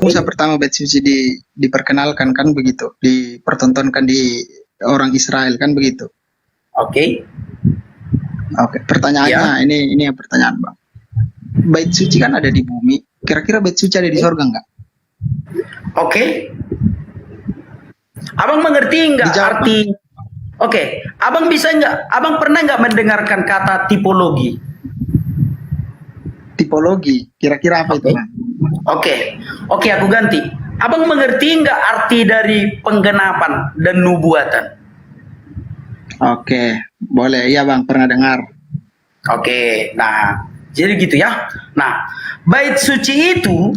Musa pertama bait suci diperkenalkan kan begitu, dipertontonkan di orang Israel kan begitu. Oke. Oke, pertanyaannya ini yang pertanyaan Bang. Bait suci kan ada di bumi. Kira-kira bait suci ada di surga nggak? Oke. Abang mengerti nggak Dijawab, arti? Oke, abang bisa nggak? Abang pernah nggak mendengarkan kata tipologi? Tipologi, kira-kira apa itu Bang? Oke, aku ganti. Abang mengerti nggak arti dari penggenapan dan nubuatan? Oke, boleh. Iya Bang, pernah dengar. Oke, nah jadi gitu ya. Nah, bait suci itu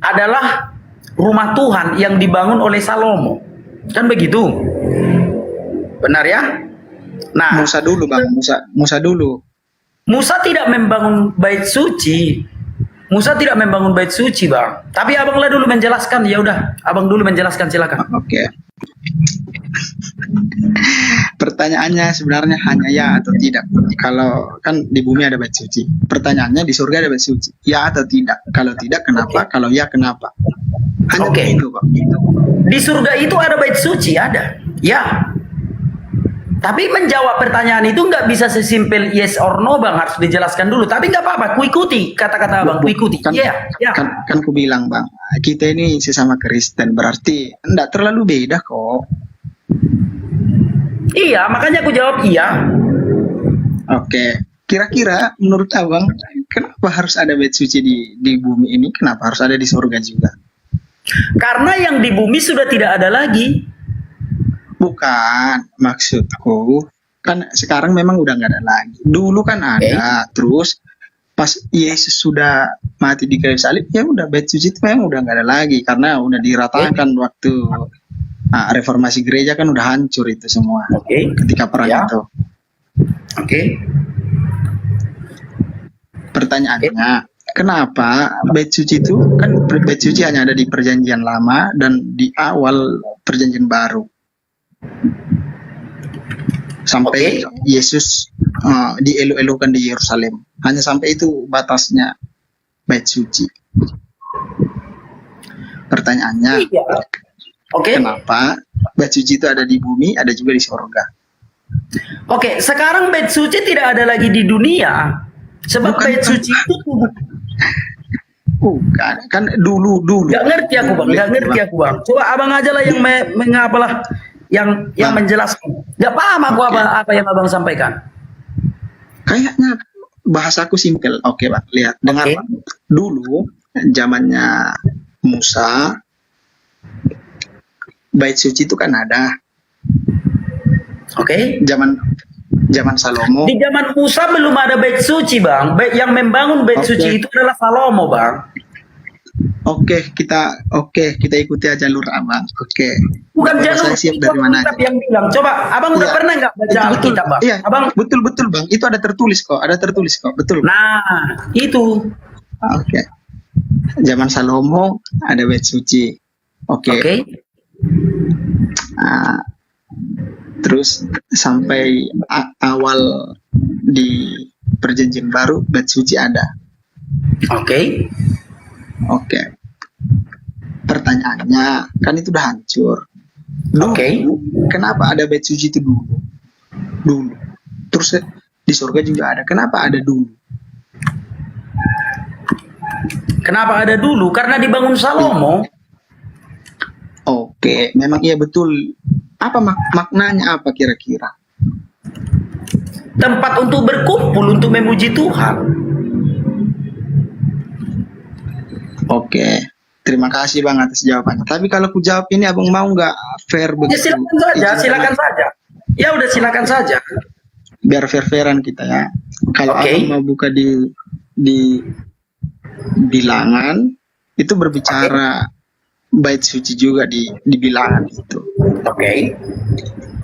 adalah rumah Tuhan yang dibangun oleh Salomo. Kan begitu? Benar ya? Nah, Musa dulu Bang, Musa dulu. Musa tidak membangun bait suci. Musa tidak membangun bait suci, Bang. Tapi abanglah dulu menjelaskan. Ya udah, abang dulu menjelaskan, silakan. Oke. Pertanyaannya sebenarnya hanya ya atau tidak. Kalau kan di bumi ada bait suci. Pertanyaannya di surga ada bait suci. Ya atau tidak. Kalau tidak kenapa? Kalau ya kenapa? Hanya begitu Bang. Di surga itu ada bait suci, ada. Ya. Tapi menjawab pertanyaan itu nggak bisa sesimpel yes or no, Bang. Harus dijelaskan dulu. Tapi nggak apa-apa, ku ikuti kata-kata Abang, ku ikuti. Kan ku bilang Bang, kita ini sesama Kristen, berarti enggak terlalu beda kok. Iya, makanya aku jawab iya. Oke. Kira-kira menurut Abang, kenapa harus ada bait suci di bumi ini? Kenapa harus ada di surga juga? Karena yang di bumi sudah tidak ada lagi. Bukan, maksudku kan sekarang memang udah nggak ada lagi. Dulu kan ada, terus pas Yesus sudah mati di kayu salib, ya udah bait suci itu memang udah nggak ada lagi karena udah diratakan waktu reformasi gereja kan udah hancur itu semua. Ketika perang itu. Pertanyaannya, kenapa bait suci itu kan bait suci hanya ada di perjanjian lama dan di awal perjanjian baru. Sampai Yesus dielu-elukan di Yerusalem. Hanya sampai itu batasnya bait suci. Pertanyaannya, kenapa bait suci itu ada di bumi, ada juga di surga? Oke, sekarang bait suci tidak ada lagi di dunia. Sebab bait suci itu bukan, kan dulu. Gak ngerti aku Bang. Coba abang aja lah yang mengapalah yang menjelaskan. Gak paham aku apa yang abang sampaikan. Kayaknya bahasaku simpel. Oke Bang, lihat, dengar Bang. Dulu zamannya Musa, bait suci itu kan ada. Zaman Salomo. Di zaman Musa belum ada bait suci, Bang. Yang membangun bait suci itu adalah Salomo, Bang. Kita ikuti aja jalur Abang. Bukan jalur, saya siap dari mana aja. Yang bilang. Coba, Abang udah pernah nggak baca Alkitab, Bang? Iya, Abang betul Bang. Itu ada tertulis kok, betul. Nah, itu. Zaman Salomo ada bait suci. Terus sampai awal di perjanjian baru bait suci ada. Pertanyaannya, kan itu udah hancur. Kenapa ada bait suci itu dulu? Terus di surga juga ada. Kenapa ada dulu? Kenapa ada dulu? Karena dibangun Salomo. Memang iya betul. Apa maknanya apa kira-kira? Tempat untuk berkumpul, untuk memuji Tuhan. Terima kasih Bang atas jawabannya. Tapi kalau aku jawab ini Abang mau nggak fair begitu? Ya silakan saja. Ya udah silakan saja. Biar fair-fairan kita ya. Kalau Abang mau buka di bilangan itu berbicara bait suci juga di bilangan itu.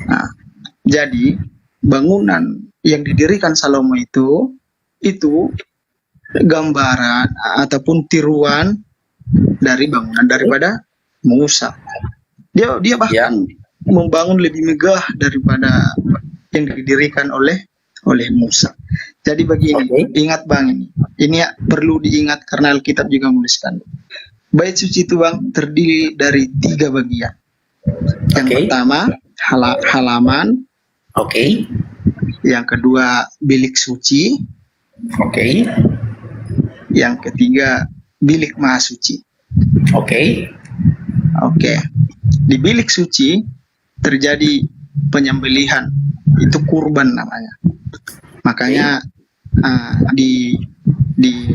Nah, jadi bangunan yang didirikan Salomo itu gambaran ataupun tiruan dari bangunan daripada Musa. Dia bahkan membangun lebih megah daripada yang didirikan oleh Musa. Jadi begini, Oke. ingat Bang ini. Ini ya, perlu diingat karena Alkitab juga menuliskan. Bait suci itu Bang terdiri dari 3 bagian. Yang Oke. pertama halaman, Oke. yang kedua bilik suci, Oke. yang ketiga bilik maha suci. Oke. Oke. Di bilik suci terjadi penyembelihan, itu kurban namanya. Makanya di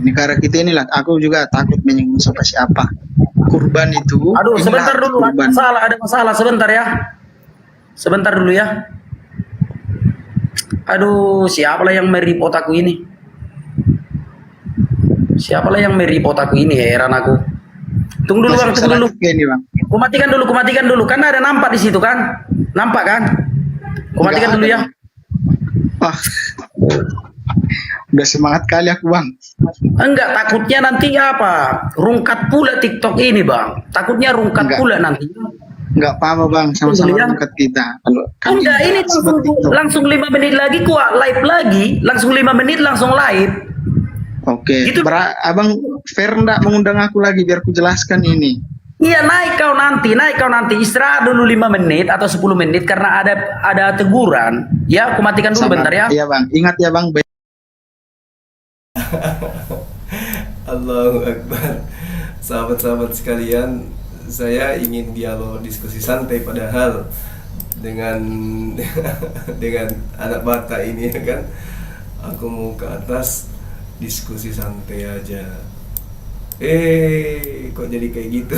negara kita inilah aku juga takut menyinggung siapa. Kurban itu Aduh, inilah sebentar arti dulu. kurban. Ada masalah sebentar ya. Sebentar dulu ya. Aduh, siapalah yang meripot aku ini? Siapalah yang meripot aku ini? Heran aku. Tunggu dulu Masih Bang, bisa tunggu dulu. lanjut ke ini Bang. Kumatikan dulu. Kan ada nampak di situ kan? Nampak kan? Kumatikan Nggak dulu ada, ya. Bang. Wah, udah semangat kali aku Bang. Enggak, takutnya nanti apa? Rungkat pula TikTok ini, Bang. Takutnya rungkat Enggak. pula nanti. Nggak apa-apa Bang, sama-sama Iya. dekat kita. Kan Enggak, ini langsung 5 menit lagi kuat live lagi. Langsung 5 menit langsung live. Oke, Gitu. Abang fair enggak mengundang aku lagi biar ku jelaskan ini. Iya, naik kau nanti. Istirahat dulu 5 menit atau 10 menit karena ada teguran. Ya, aku matikan dulu bentar ya. Iya Bang, ingat ya Bang. Allahu Akbar. Sahabat-sahabat sekalian, saya ingin dialog diskusi santai padahal dengan dengan anak bata ini ya kan. Aku mau ke atas diskusi santai aja. Kok jadi kayak gitu?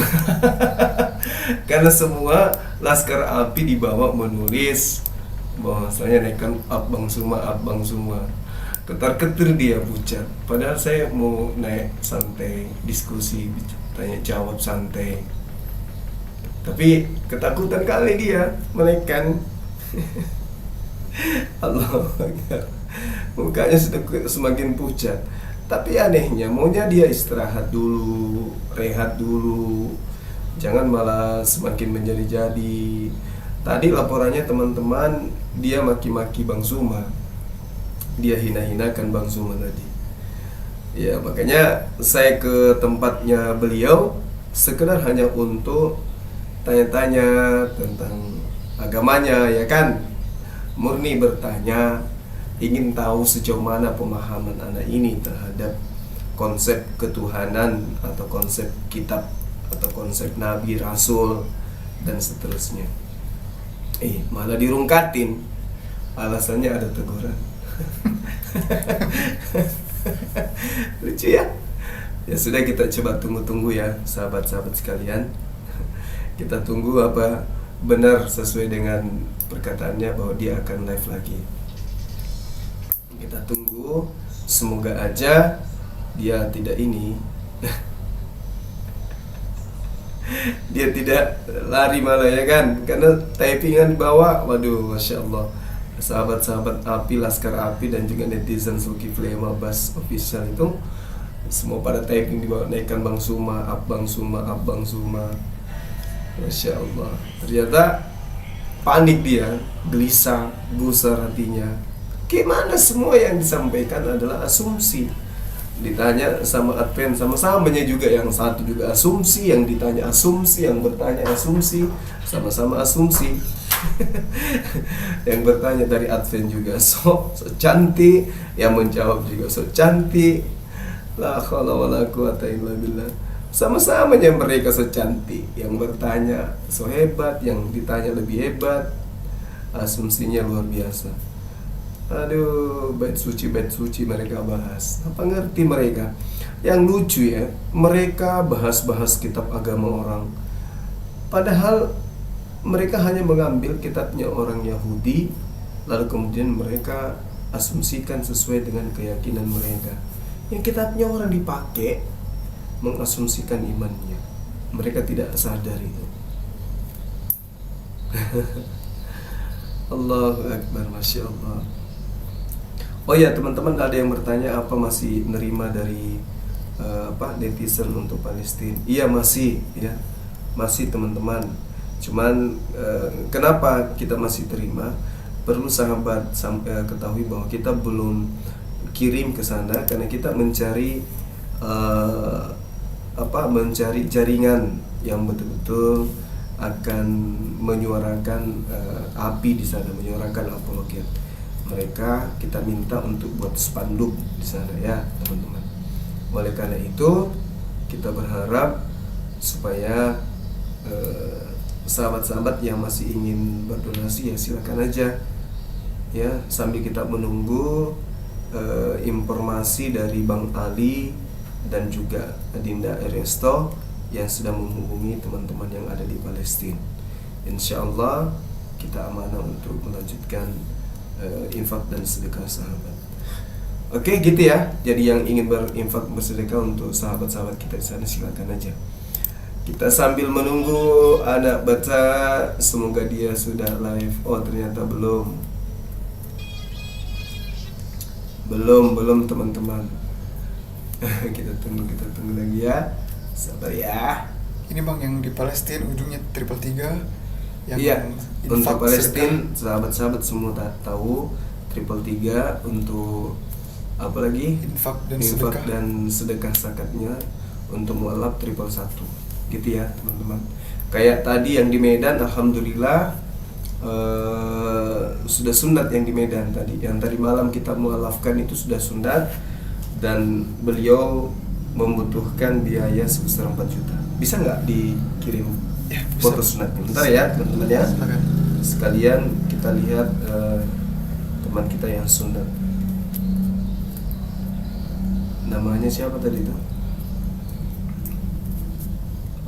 Karena semua laskar api dibawa menulis bahwasanya naikkan abang semua ketar-ketir dia pucat. Padahal saya mau naik santai, diskusi, tanya jawab santai. Tapi ketakutan kali dia menaikkan. Allah Akbar. Mukanya sudah semakin pucat. Tapi anehnya maunya dia istirahat dulu, rehat dulu. Jangan malah semakin menjadi-jadi. Tadi laporannya teman-teman, dia maki-maki Bang Suma. Dia hina-hinakan Bang Suma tadi. Ya, makanya saya ke tempatnya beliau sekedar hanya untuk tanya-tanya tentang agamanya, ya kan? Murni bertanya, ingin tahu sejauh mana pemahaman anak ini terhadap konsep ketuhanan atau konsep kitab atau konsep nabi, rasul dan seterusnya. Malah dirungkatin. Alasannya ada teguran. Lucu ya? Ya sudah, kita coba tunggu-tunggu ya sahabat-sahabat sekalian. Kita tunggu apa benar sesuai dengan perkataannya bahwa dia akan live lagi. Kita tunggu, semoga aja dia tidak ini. Dia tidak lari malah ya kan, karena typingan bawah, waduh, masya Allah. Sahabat-sahabat api, laskar api dan juga netizen Zulkifli Mabas official itu semua pada typing di bawah, naikkan Bang Suma, Abang Suma, masya Allah. Ternyata panik dia, gelisah, gusar hatinya. Gimana semua yang disampaikan adalah asumsi. Ditanya sama Advent, sama-samanya juga, yang satu juga asumsi, yang ditanya asumsi, yang bertanya asumsi, sama-sama asumsi. Yang bertanya dari Advent juga so cantik, yang menjawab juga so cantik. La haula wala quwata illa billah. Sama-samanya mereka so cantik, yang bertanya so hebat, yang ditanya lebih hebat. Asumsinya luar biasa. Aduh, bait suci mereka bahas. Apa ngerti mereka? Yang lucu ya, mereka bahas-bahas kitab agama orang. Padahal mereka hanya mengambil kitabnya orang Yahudi, lalu kemudian mereka asumsikan sesuai dengan keyakinan mereka. Yang kitabnya orang dipakai, mengasumsikan imannya. Mereka tidak sadar itu. Allahu Akbar, Masya Allah. Oh ya teman-teman, ada yang bertanya apa masih menerima dari netizen untuk Palestina? Iya masih, ya masih teman-teman. Cuman kenapa kita masih terima? Perlu sahabat sampai ketahui bahwa kirim ke sana karena kita mencari mencari jaringan yang betul-betul akan menyuarakan api di sana, menyuarakan apologet. Mereka kita minta untuk buat spanduk di sana ya teman-teman. Oleh karena itu kita berharap supaya sahabat-sahabat yang masih ingin berdonasi ya silakan aja ya, sambil kita menunggu informasi dari Bang Ali dan juga Dinda Eresto yang sedang menghubungi teman-teman yang ada di Palestina. Insya Allah kita amanah untuk melanjutkan infak dan sedekah sahabat. Oke gitu ya. Jadi yang ingin berinfak bersedekah untuk sahabat-sahabat kita di sana silakan aja. Kita sambil menunggu anak baca, semoga dia sudah live. Oh ternyata belum teman-teman. kita tunggu lagi ya, sabar ya. Ini bang yang di Palestina ujungnya 333 yang iya, untuk infak Palestina sedekah. sahabat-sahabat semua tahu 333 untuk apa lagi, Infak infak dan dan sedekah zakatnya untuk mualaf 111 gitu ya teman-teman. Kayak tadi yang di Medan alhamdulillah sudah sunat yang di Medan tadi. Yang tadi malam kita mualafkan itu sudah sunat dan beliau membutuhkan biaya sebesar 4 juta. Bisa nggak dikirim Ya, bisa. foto sunatnya? Bentar ya teman-teman ya. Silakan. Sekalian kita lihat teman kita yang sunat. Namanya siapa tadi itu?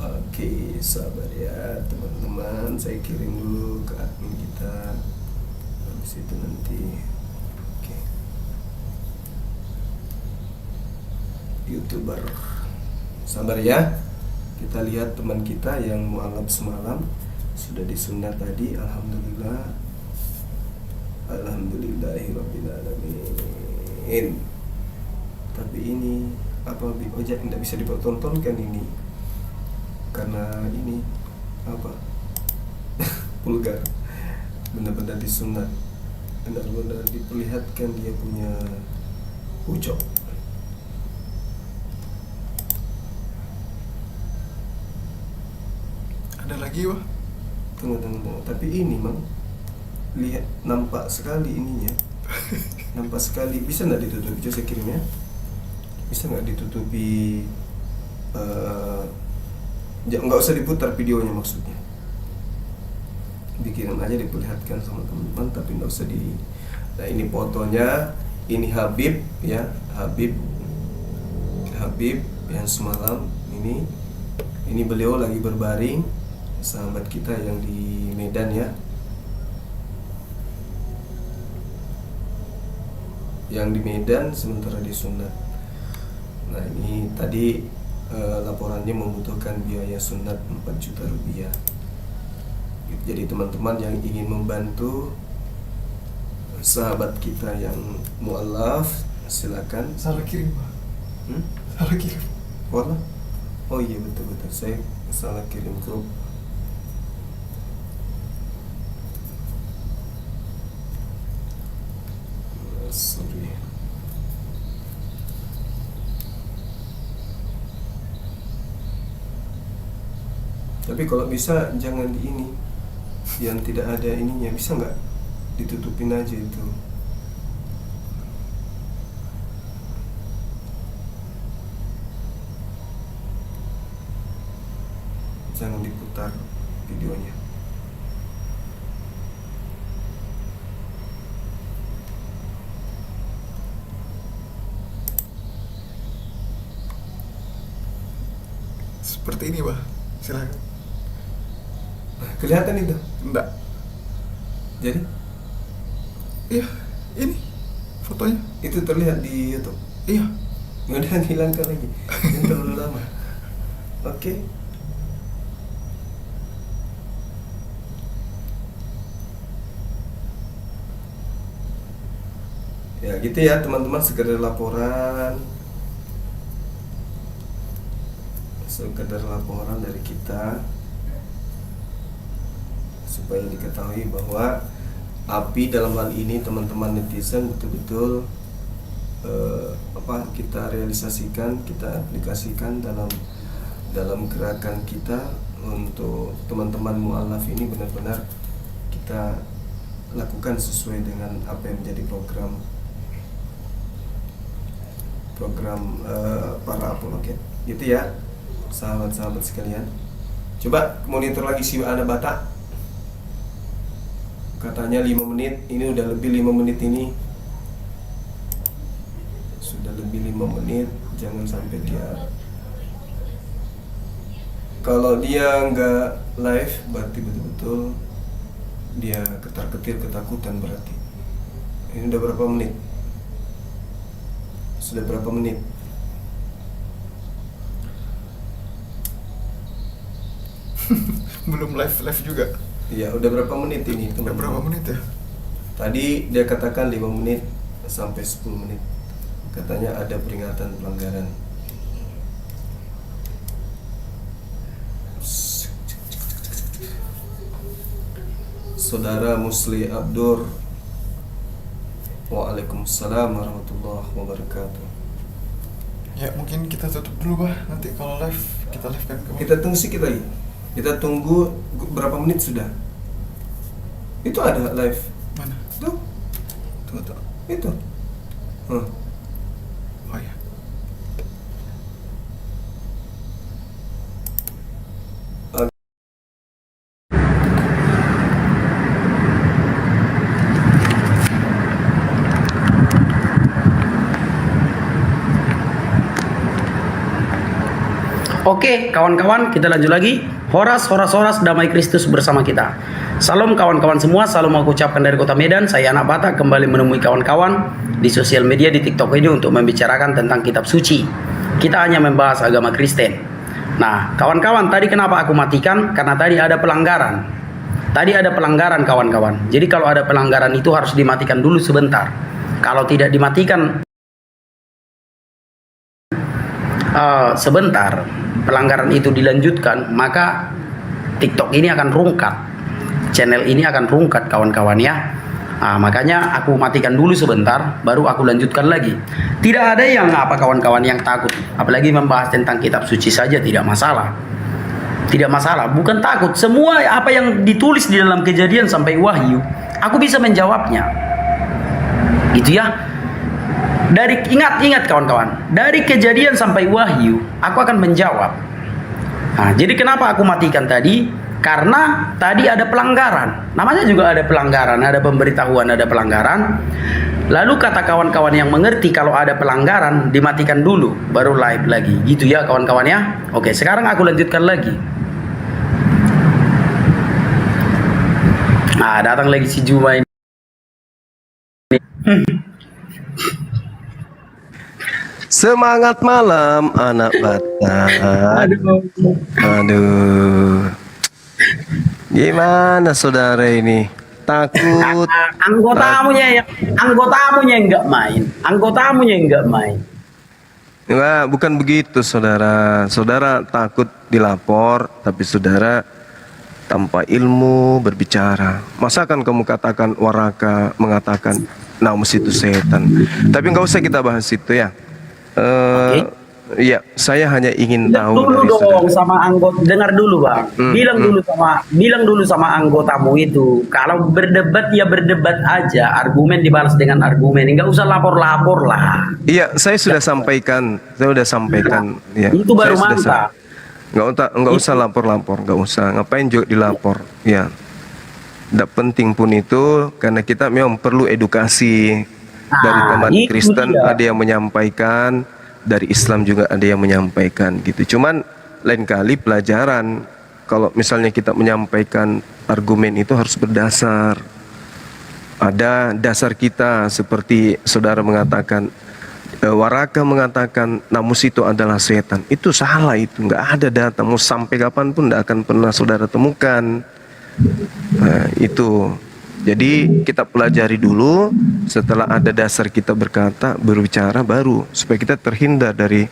Oke, sabar ya teman-teman. Saya kirim dulu ke admin kita. Habis itu nanti. Oke. YouTuber. Sabar ya. Kita lihat teman kita yang mualaf semalam sudah disunat tadi. Alhamdulillah. Alhamdulillahirabbil alamin. Tapi ini apa ojek tidak bisa dipertontonkan ini karena ini apa vulgar, benar-benar disunat, benar-benar diperlihatkan dia punya ucok. Ada lagi wah. Tunggu. Tapi ini mang lihat nampak sekali ininya. Nampak sekali. Bisa nggak ditutupi? Coba saya kirim ya. Bisa nggak ditutupi? Nggak usah diputar videonya maksudnya. Dikirim aja diperlihatkan sama teman-teman, tapi nggak usah di. Nah ini fotonya. Ini Habib ya, Habib yang semalam ini. Ini beliau lagi berbaring, sahabat kita yang di Medan ya. Yang di Medan sementara disunat. Nah ini tadi laporannya membutuhkan biaya sunat 4 juta rupiah. Jadi teman-teman yang ingin membantu sahabat kita yang mualaf silakan. Salah kirim wah. Salah kirim. Wala? Oh iya betul saya salah kirim grup. Sorry. Tapi kalau bisa jangan di ini, yang tidak ada ininya, bisa nggak ditutupin aja itu. Jangan diputar videonya. Seperti ini wah. Silakan. Kelihatan itu? Enggak. Jadi Iya, ini fotonya. itu terlihat di YouTube. Iya. Udah hilangkan lagi. Yang terlalu lama. Oke. Ya gitu ya teman-teman, sekedar laporan dari kita supaya diketahui bahwa api dalam hal ini teman-teman netizen betul-betul kita realisasikan, kita aplikasikan dalam gerakan kita untuk teman-teman mu'alaf ini benar-benar kita lakukan sesuai dengan apa yang menjadi program para apologet gitu ya, sahabat-sahabat sekalian. Coba monitor lagi si anak Batak, katanya 5 menit, ini udah lebih 5 menit, ini sudah lebih 5 menit. Jangan sampai dia, kalau dia nggak live berarti betul-betul dia ketar-ketir ketakutan berarti. Ini udah berapa menit? Sudah berapa menit? Belum live juga. Iya, udah berapa menit ini Udah teman-teman? berapa menit ya? Tadi dia katakan 5 menit sampai 10 menit. Katanya ada peringatan pelanggaran. Saudara Musli Abdur. Waalaikumsalam warahmatullahi wabarakatuh. Ya mungkin kita tutup dulu bah. Nanti kalau live kita live kan kemana? Kita tunggu sedikit lagi. Kita tunggu berapa menit sudah? Itu ada live. Mana? Tuh, Tuh. itu. Oh ya. Oke, kawan-kawan, kita lanjut lagi. Horas, horas, horas, damai Kristus bersama kita. Salam kawan-kawan semua, salam aku ucapkan dari kota Medan. Saya anak Batak, kembali menemui kawan-kawan di sosial media, di TikTok ini untuk membicarakan tentang kitab suci. Kita hanya membahas agama Kristen. Nah, kawan-kawan, tadi kenapa aku matikan? Karena tadi ada pelanggaran. Tadi ada pelanggaran, kawan-kawan. Jadi kalau ada pelanggaran itu harus dimatikan dulu sebentar. Kalau tidak dimatikan sebentar, pelanggaran itu dilanjutkan, maka TikTok ini akan rungkat, channel ini akan rungkat, kawan-kawan ya. Makanya aku matikan dulu sebentar, baru aku lanjutkan lagi. Tidak ada yang kawan-kawan yang takut, apalagi membahas tentang kitab suci saja tidak masalah. Tidak masalah, bukan takut. Semua apa yang ditulis di dalam Kejadian sampai Wahyu, aku bisa menjawabnya. Gitu ya. Dari ingat kawan-kawan, dari Kejadian sampai Wahyu, aku akan menjawab. Nah, jadi kenapa aku matikan tadi? Karena tadi ada pelanggaran. Namanya juga ada pelanggaran, ada pemberitahuan, ada pelanggaran. Lalu kata kawan-kawan yang mengerti kalau ada pelanggaran dimatikan dulu, baru live lagi. Gitu ya kawan-kawan ya. Oke, sekarang aku lanjutkan lagi. Nah, datang lagi si Juma ini. Semangat malam anak Batak. Aduh. Gimana saudara ini? Takut? Anggotamunya yang nggak main. Anggotamunya yang nggak main. Enggak, bukan begitu saudara. Saudara takut dilapor, tapi saudara tanpa ilmu berbicara. Masa kan kamu katakan Waraka mengatakan Naumus itu setan. Tapi nggak usah kita bahas itu ya. Ya, saya hanya ingin tahu dulu dari dong saudara. sama anggota, dengar dulu bang. Bilang dulu sama anggotamu itu, kalau berdebat ya berdebat aja, argumen dibalas dengan argumen, nggak usah lapor-lapor lah. Iya, saya sudah sampaikan, Ya, Itu baru saya sudah mantap. nggak usah lapor-lapor, nggak usah. Ngapain juga dilapor? Ya, tidak penting pun itu, karena kita memang perlu edukasi. Dari teman itu Kristen dia. ada yang menyampaikan, dari Islam juga ada yang menyampaikan gitu. Cuman lain kali pelajaran, kalau misalnya kita menyampaikan argumen itu harus berdasar. Ada dasar kita, seperti saudara mengatakan, Waraka mengatakan Namus itu adalah setan. Itu salah, itu nggak ada data. Mau sampai kapanpun nggak akan pernah saudara temukan. Nah, itu. Jadi kita pelajari dulu, setelah ada dasar kita berkata, berbicara baru, supaya kita terhindar dari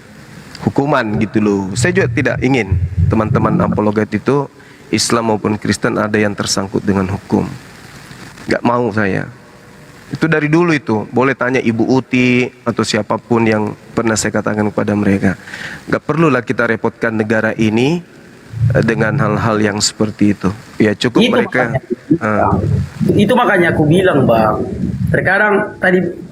hukuman gitu loh. Saya juga tidak ingin teman-teman apologet itu, Islam maupun Kristen, ada yang tersangkut dengan hukum. Gak mau saya. Itu dari dulu itu. Boleh tanya Ibu Uti atau siapapun yang pernah saya katakan kepada mereka. Gak perlulah kita repotkan negara ini dengan hal-hal yang seperti itu. Ya cukup Itu mereka. Itu makanya aku bilang, Bang. Terkadang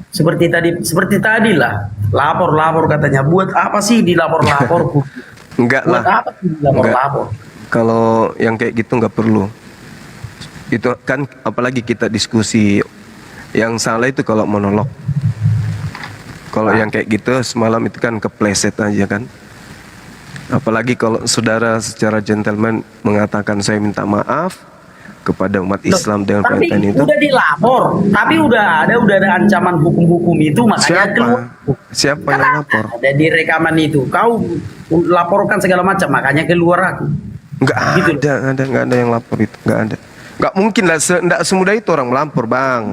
seperti tadi lah. Lapor katanya. Buat apa sih dilapor-lapor? Enggak Buat lah. apa sih dilapor-lapor? Kalau yang kayak gitu nggak perlu. Itu kan apalagi kita diskusi. Yang salah itu kalau monolog. Kalau yang kayak gitu semalam itu kan kepleset aja kan. Apalagi kalau saudara secara gentleman mengatakan saya minta maaf kepada umat Islam dengan Tapi perkataan itu. udah dilapor, tapi udah ada ancaman hukum-hukum itu, makanya keluar. Siapa yang lapor? Ada di rekaman itu. Kau laporkan segala macam, makanya keluar aku. Nggak Gitu. nggak ada yang lapor itu, nggak ada. Nggak mungkin lah, nggak semudah itu orang melapor, Bang.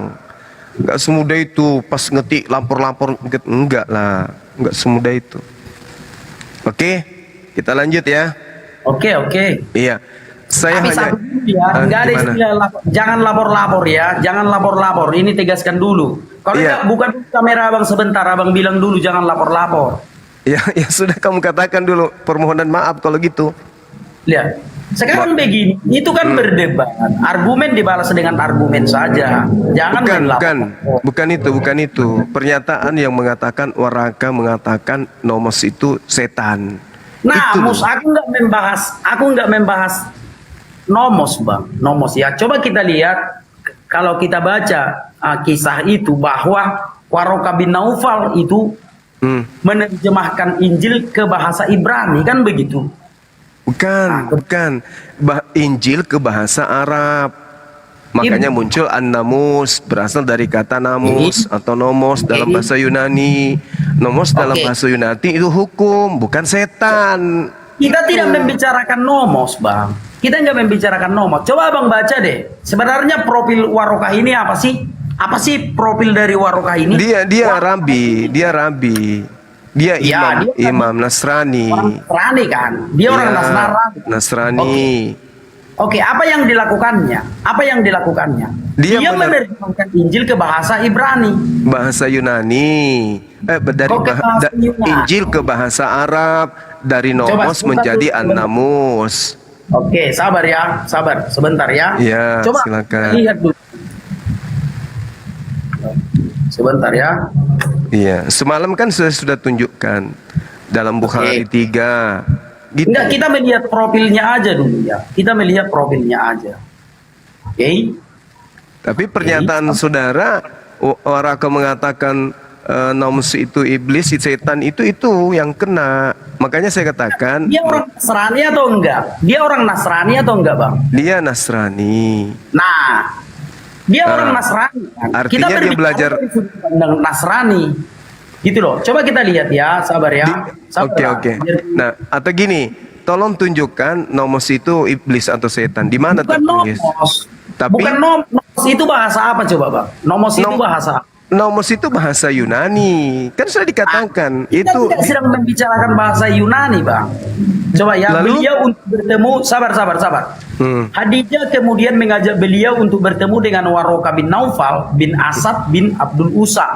Nggak semudah itu pas ngetik lapor-lapor, enggak lah, nggak semudah itu. Oke, kita lanjut ya. Oke. Iya, saya Tapi hanya satu dulu ya, nggak ada gimana? istilah jangan lapor-lapor ya, jangan lapor-lapor. Ini tegaskan dulu. Kalau Iya. enggak, bukan kamera abang sebentar, abang bilang dulu jangan lapor-lapor. Ya, ya sudah kamu katakan dulu permohonan maaf kalau gitu. Lihat. Sekarang begini, itu kan berdebat. Argumen dibalas dengan argumen saja. Jangan main lapor. Bukan itu. Pernyataan yang mengatakan Waraka mengatakan Nomos itu setan. Nah, Itu Mus, aku nggak membahas Nomos, Bang. Nomos ya. Coba kita lihat kalau kita baca kisah itu bahwa Waraka bin Naufal itu menerjemahkan Injil ke bahasa Ibrani, kan begitu? Bukan. Injil ke bahasa Arab. Makanya muncul an-namus, berasal dari kata namus atau nomos dalam bahasa Yunani. Nomos dalam bahasa Yunani itu hukum, bukan setan. Kita tidak membicarakan nomos, Bang. Kita nggak membicarakan nomos. Coba Abang baca deh. Sebenarnya profil Warokah ini apa sih? Apa sih profil dari Warokah ini? Dia rabi. Dia imam Nasrani. Orang Nasrani kan? Dia orang Nasrani. Oke, apa yang dilakukannya? Dia menerjemahkan Injil ke bahasa Ibrani. Bahasa Yunani. Injil ke bahasa Arab, dari nomos menjadi an-namus. Oke, sabar sebentar ya. Ya, coba silakan. Lihat dulu. Sebentar ya. Iya, semalam kan saya sudah tunjukkan dalam Bukhari 3. Gitu. Enggak, kita melihat profilnya aja dulu ya. Oke. Tapi pernyataan saudara Waraka mengatakan Nomos itu iblis, setan itu yang kena. Makanya saya katakan Dia orang Nasrani atau enggak? Bang? Dia Nasrani. Nah, dia orang Nasrani kan? Artinya kita dia belajar dari sudut pandang Nasrani. Gitu loh. Coba kita lihat ya, sabar ya. Oke. Nah, atau gini, tolong tunjukkan Nomos itu iblis atau setan. Di mana tertulis? Bukan nomos itu bahasa apa coba, Bang? Nomos itu bahasa apa? Nomos itu bahasa Yunani. Kan sudah dikatakan Kita itu tidak sedang membicarakan bahasa Yunani, Bang. Coba ya, Lalu? beliau untuk bertemu, sabar. Hadijah kemudian mengajak beliau untuk bertemu dengan Waraka bin Naufal bin Asad bin Abdul Uzza,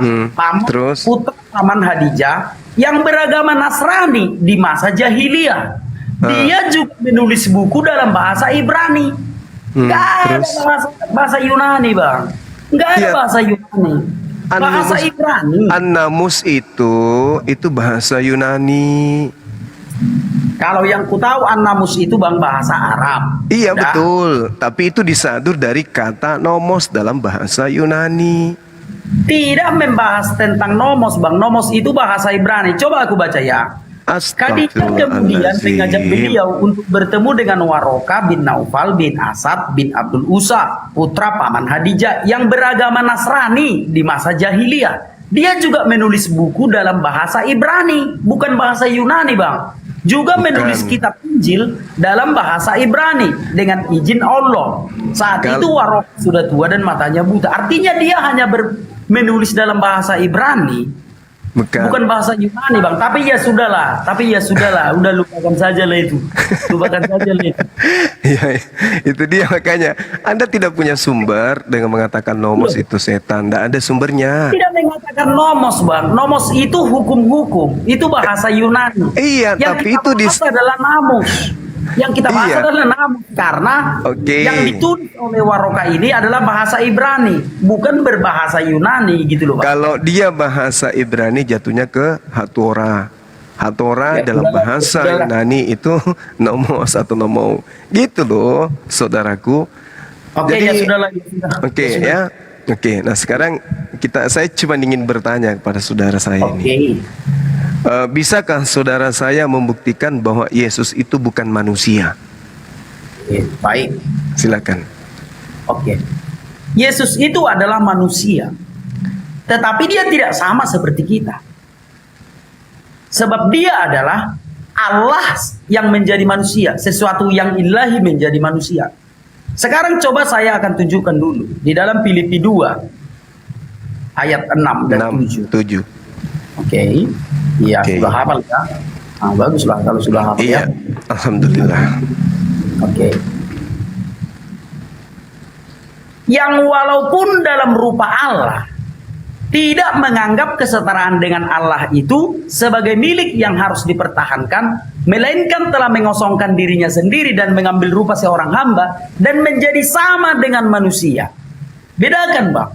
putra paman Hadijah yang beragama Nasrani di masa jahiliyah. Dia juga menulis buku dalam bahasa Ibrani. Nggak ada bahasa Yunani, Bang. Nggak ada bahasa Yunani. Bahasa Ibrani. An-namus itu bahasa Yunani. Kalau yang ku tahu an-namus itu Bang bahasa Arab. Iya betul, tapi itu disadur dari kata nomos dalam bahasa Yunani. Tidak membahas tentang nomos, Bang. Nomos itu bahasa Ibrani. Coba aku baca ya. Khadijah kemudian mengajak beliau untuk bertemu dengan Waraka bin Naufal bin Asad bin Abdul Uzza, putra paman Hadijah yang beragama Nasrani di masa jahiliyah. Dia juga menulis buku dalam bahasa Ibrani, bukan bahasa Yunani, Bang. Juga menulis kitab Injil dalam bahasa Ibrani dengan izin Allah. Saat itu Waraka sudah tua dan matanya buta. Artinya dia hanya menulis dalam bahasa Ibrani. Bukan bahasa Yunani bang, tapi ya sudahlah, udah lupakan saja lah itu, lupakan saja lah itu. Ya, itu dia makanya Anda tidak punya sumber dengan mengatakan nomos itu setan. Tidak ada sumbernya. Tidak mengatakan nomos bang, nomos itu hukum-hukum, itu bahasa Yunani. Iya, yang tapi kita itu bahas adalah namus. Yang kita bahas Iya. adalah namus karena Oke. yang ditulis oleh Waroka ini adalah bahasa Ibrani, bukan berbahasa Yunani gitu loh bang. Kalau dia bahasa Ibrani jatuhnya ke Hatorah. Hatorah Ya, dalam udahlah, bahasa udahlah. Yunani itu nomos atau nomou. Gitu loh, saudaraku. Oke, Jadi, ya sudahlah. Ya sudah. Oke Ya sudah. ya. Oke, nah sekarang saya cuma ingin bertanya kepada saudara saya Oke. ini. Bisakah saudara saya membuktikan bahwa Yesus itu bukan manusia? Oke, baik. Silakan. Oke. Yesus itu adalah manusia. Tetapi dia tidak sama seperti kita. Sebab dia adalah Allah yang menjadi manusia. Sesuatu yang ilahi menjadi manusia. Sekarang coba saya akan tunjukkan dulu. Di dalam Filipi 2. Ayat 6 dan 7. 7. Oke. Iya, Oke. sudah hafal ya. Nah, baguslah kalau sudah hafal Iya, ya. alhamdulillah. Oke. Yang walaupun dalam rupa Allah tidak menganggap kesetaraan dengan Allah itu sebagai milik yang harus dipertahankan, melainkan telah mengosongkan dirinya sendiri dan mengambil rupa seorang hamba dan menjadi sama dengan manusia. Bedakan bang,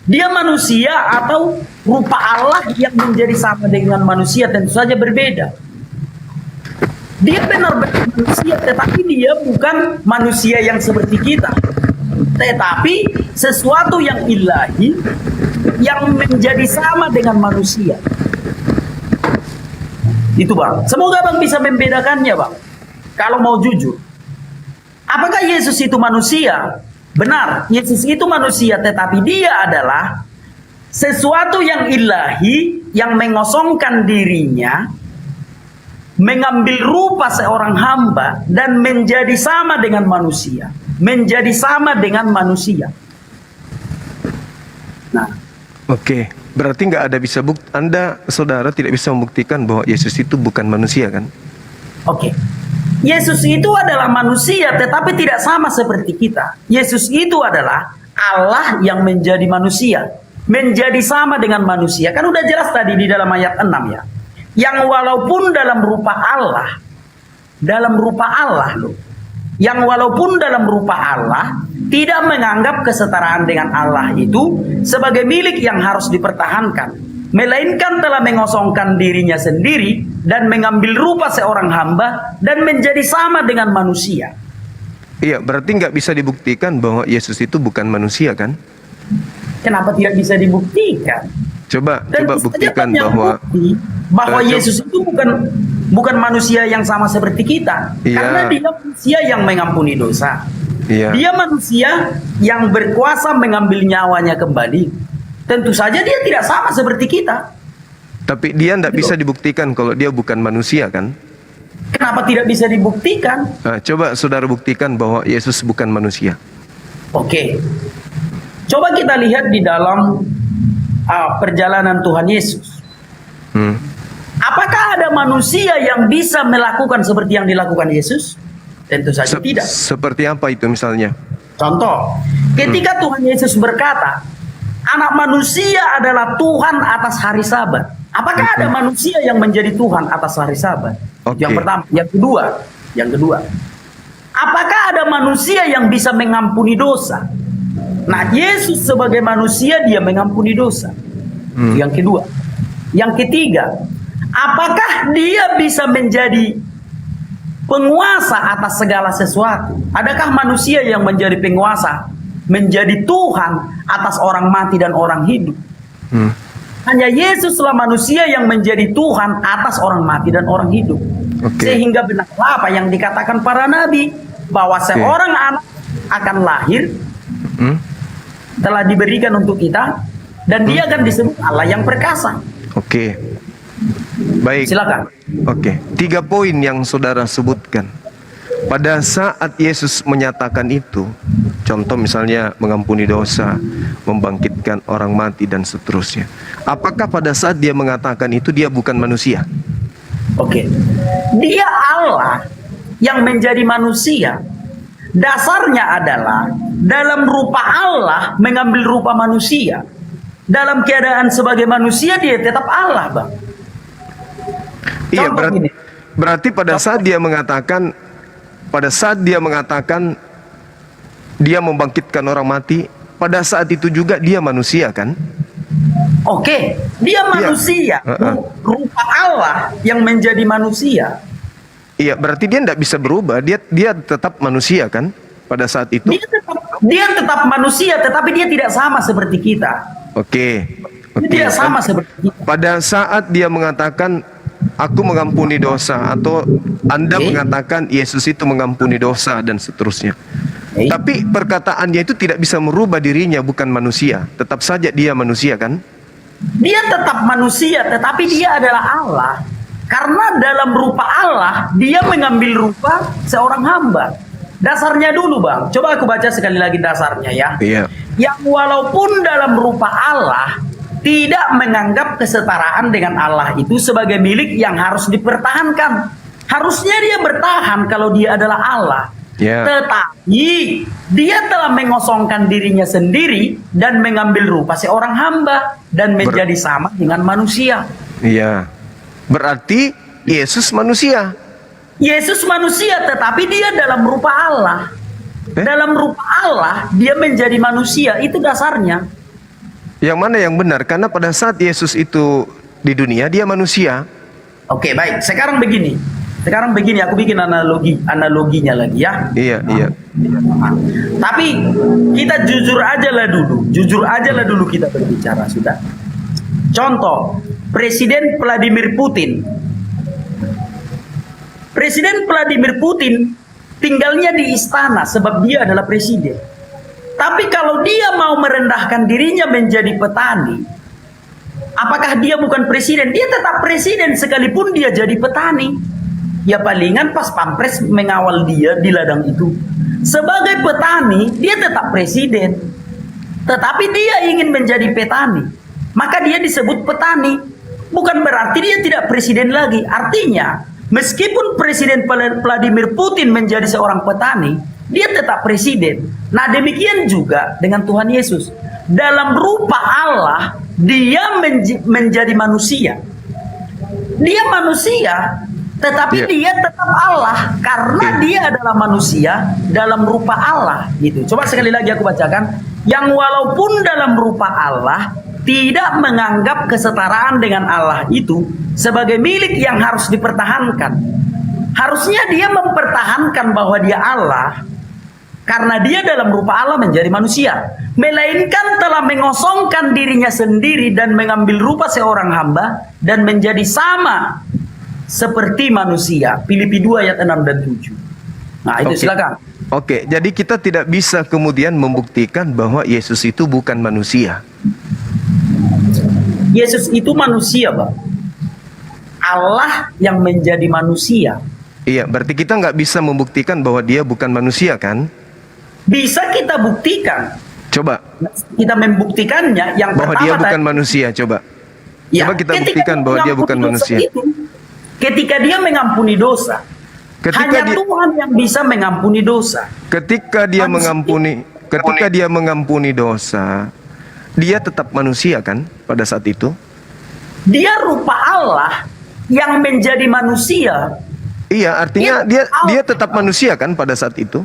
dia manusia atau rupa Allah yang menjadi sama dengan manusia tentu saja berbeda. Dia benar-benar manusia, tetapi dia bukan manusia yang seperti kita. Tetapi sesuatu yang ilahi yang menjadi sama dengan manusia. Itu bang. Semoga bang bisa membedakannya bang. Kalau mau jujur. Apakah Yesus itu manusia? Benar, Yesus itu manusia, tetapi dia adalah sesuatu yang ilahi yang mengosongkan dirinya, mengambil rupa seorang hamba dan menjadi sama dengan manusia. Menjadi sama dengan manusia. Nah, Oke, berarti nggak ada bisa Anda, saudara, tidak bisa membuktikan bahwa Yesus itu bukan manusia kan? oke. Yesus itu adalah manusia tetapi tidak sama seperti kita. Yesus itu adalah Allah yang menjadi manusia. Menjadi sama dengan manusia. Kan udah jelas tadi di dalam ayat 6 ya. Yang walaupun dalam rupa Allah. Dalam rupa Allah loh. Yang walaupun dalam rupa Allah tidak menganggap kesetaraan dengan Allah itu sebagai milik yang harus dipertahankan, melainkan telah mengosongkan dirinya sendiri dan mengambil rupa seorang hamba dan menjadi sama dengan manusia. Iya, berarti nggak bisa dibuktikan bahwa Yesus itu bukan manusia kan? Kenapa tidak bisa dibuktikan? Coba Dan bisa saja buktikan banyak bahwa bukti bahwa Yesus itu bukan manusia yang sama seperti kita. Iya. Karena dia manusia yang mengampuni dosa. iya. Dia manusia yang berkuasa mengambil nyawanya kembali. Tentu saja dia tidak sama seperti kita. Tapi dia nggak bisa dibuktikan kalau dia bukan manusia kan? Kenapa tidak bisa dibuktikan? Nah, coba saudara buktikan bahwa Yesus bukan manusia. Oke. Coba kita lihat di dalam perjalanan Tuhan Yesus. Apakah ada manusia yang bisa melakukan seperti yang dilakukan Yesus? Tentu saja tidak. Seperti apa itu misalnya? Contoh, ketika Tuhan Yesus berkata, anak manusia adalah Tuhan atas hari Sabat. Apakah ada manusia yang menjadi Tuhan atas hari Sabat? Oke. Yang pertama, yang kedua. Apakah ada manusia yang bisa mengampuni dosa? Nah, Yesus sebagai manusia dia mengampuni dosa. Itu yang kedua. Yang ketiga, apakah dia bisa menjadi penguasa atas segala sesuatu? Adakah manusia yang menjadi penguasa, menjadi Tuhan atas orang mati dan orang hidup? Hanya Yesuslah manusia yang menjadi Tuhan atas orang mati dan orang hidup. Oke. Sehingga benarlah apa yang dikatakan para nabi, bahwa seorang anak akan lahir, telah diberikan untuk kita, dan dia akan disebut Allah yang perkasa. Oke. Baik. Silakan. Oke. 3 poin yang saudara sebutkan. Pada saat Yesus menyatakan itu, Contoh misalnya mengampuni dosa, membangkitkan orang mati dan seterusnya. Apakah pada saat dia mengatakan itu dia bukan manusia? Oke. Dia Allah yang menjadi manusia. Dasarnya adalah dalam rupa Allah mengambil rupa manusia. Dalam keadaan sebagai manusia dia tetap Allah, Bang. Iya, Contoh gini. berarti pada saat dia mengatakan dia membangkitkan orang mati, pada saat itu juga dia manusia kan? Oke, dia manusia, rupa Allah yang menjadi manusia. Iya, berarti dia tidak bisa berubah. Dia tetap manusia kan pada saat itu? Dia tetap manusia, tetapi dia tidak sama seperti kita. Oke. Dia tidak sama seperti kita. Pada saat dia mengatakan aku mengampuni dosa, atau Anda mengatakan Yesus itu mengampuni dosa dan seterusnya. Tapi perkataannya itu tidak bisa merubah dirinya, bukan manusia. Tetap saja dia manusia kan? Dia tetap manusia, tetapi dia adalah Allah. Karena dalam rupa Allah, dia mengambil rupa seorang hamba. Dasarnya dulu, Bang. Coba aku baca sekali lagi dasarnya ya. Iya. Yang walaupun dalam rupa Allah, tidak menganggap kesetaraan dengan Allah itu sebagai milik yang harus dipertahankan. Harusnya dia bertahan kalau dia adalah Allah. Ya. Tetapi dia telah mengosongkan dirinya sendiri dan mengambil rupa seorang hamba dan menjadi sama dengan manusia. Iya. Berarti Yesus manusia. Yesus manusia, tetapi dia dalam rupa Allah. Dalam rupa Allah, dia menjadi manusia. Itu dasarnya. Yang mana yang benar? Karena pada saat Yesus itu di dunia, dia manusia. Oke, baik. Sekarang begini, aku bikin analoginya lagi ya. Iya. Tapi kita jujur aja lah dulu kita berbicara sudah. Contoh, Presiden Vladimir Putin. Presiden Vladimir Putin tinggalnya di istana sebab dia adalah presiden. Tapi kalau dia mau merendahkan dirinya menjadi petani, apakah dia bukan presiden? Dia tetap presiden sekalipun dia jadi petani. Ya palingan pas pampres mengawal dia di ladang itu. Sebagai petani, dia tetap presiden. Tetapi dia ingin menjadi petani. Maka dia disebut petani. Bukan berarti dia tidak presiden lagi. Artinya, meskipun Presiden Vladimir Putin menjadi seorang petani, dia tetap presiden. Nah demikian juga dengan Tuhan Yesus. Dalam rupa Allah, dia menjadi manusia. Dia manusia, tetapi dia tetap Allah. Karena dia adalah manusia dalam rupa Allah. Gitu. Coba sekali lagi aku bacakan. Yang walaupun dalam rupa Allah, tidak menganggap kesetaraan dengan Allah itu sebagai milik yang harus dipertahankan. Harusnya dia mempertahankan bahwa dia Allah, karena dia dalam rupa Allah menjadi manusia. Melainkan telah mengosongkan dirinya sendiri dan mengambil rupa seorang hamba dan menjadi sama seperti manusia. Filipi 2 ayat 6 dan 7. Nah itu silakan. Oke, jadi kita tidak bisa kemudian membuktikan bahwa Yesus itu bukan manusia. Yesus itu manusia, Bang. Allah yang menjadi manusia. Iya, berarti kita nggak bisa membuktikan bahwa dia bukan manusia kan? Bisa kita buktikan. Coba. Kita membuktikannya yang bahwa pertama dia bukan manusia, coba. Ya, coba kita buktikan bahwa dia bukan manusia. Ketika dia mengampuni dosa. Hanya Tuhan yang bisa mengampuni dosa. Ketika dia mengampuni dosa, dia tetap manusia kan pada saat itu? Dia rupa Allah yang menjadi manusia. Iya, artinya dia tetap manusia kan pada saat itu?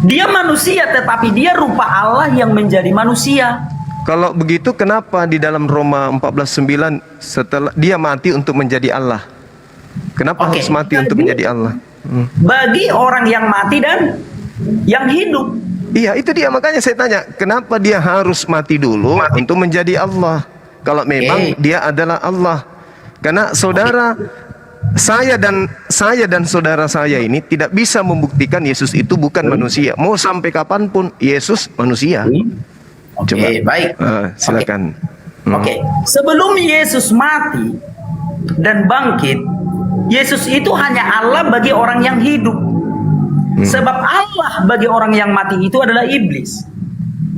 Dia manusia, tetapi dia rupa Allah yang menjadi manusia. Kalau begitu kenapa di dalam Roma 14:9 setelah dia mati untuk menjadi Allah? Kenapa harus mati untuk menjadi Allah? Bagi orang yang mati dan yang hidup. Iya, itu dia, makanya saya tanya, kenapa dia harus mati dulu untuk menjadi Allah? Kalau memang dia adalah Allah. Karena saya dan saudara saya ini tidak bisa membuktikan Yesus itu bukan manusia. Mau sampai kapanpun Yesus manusia. Coba. Baik. Silakan. Oke. Sebelum Yesus mati dan bangkit, Yesus itu hanya Allah bagi orang yang hidup. Sebab Allah bagi orang yang mati itu adalah iblis.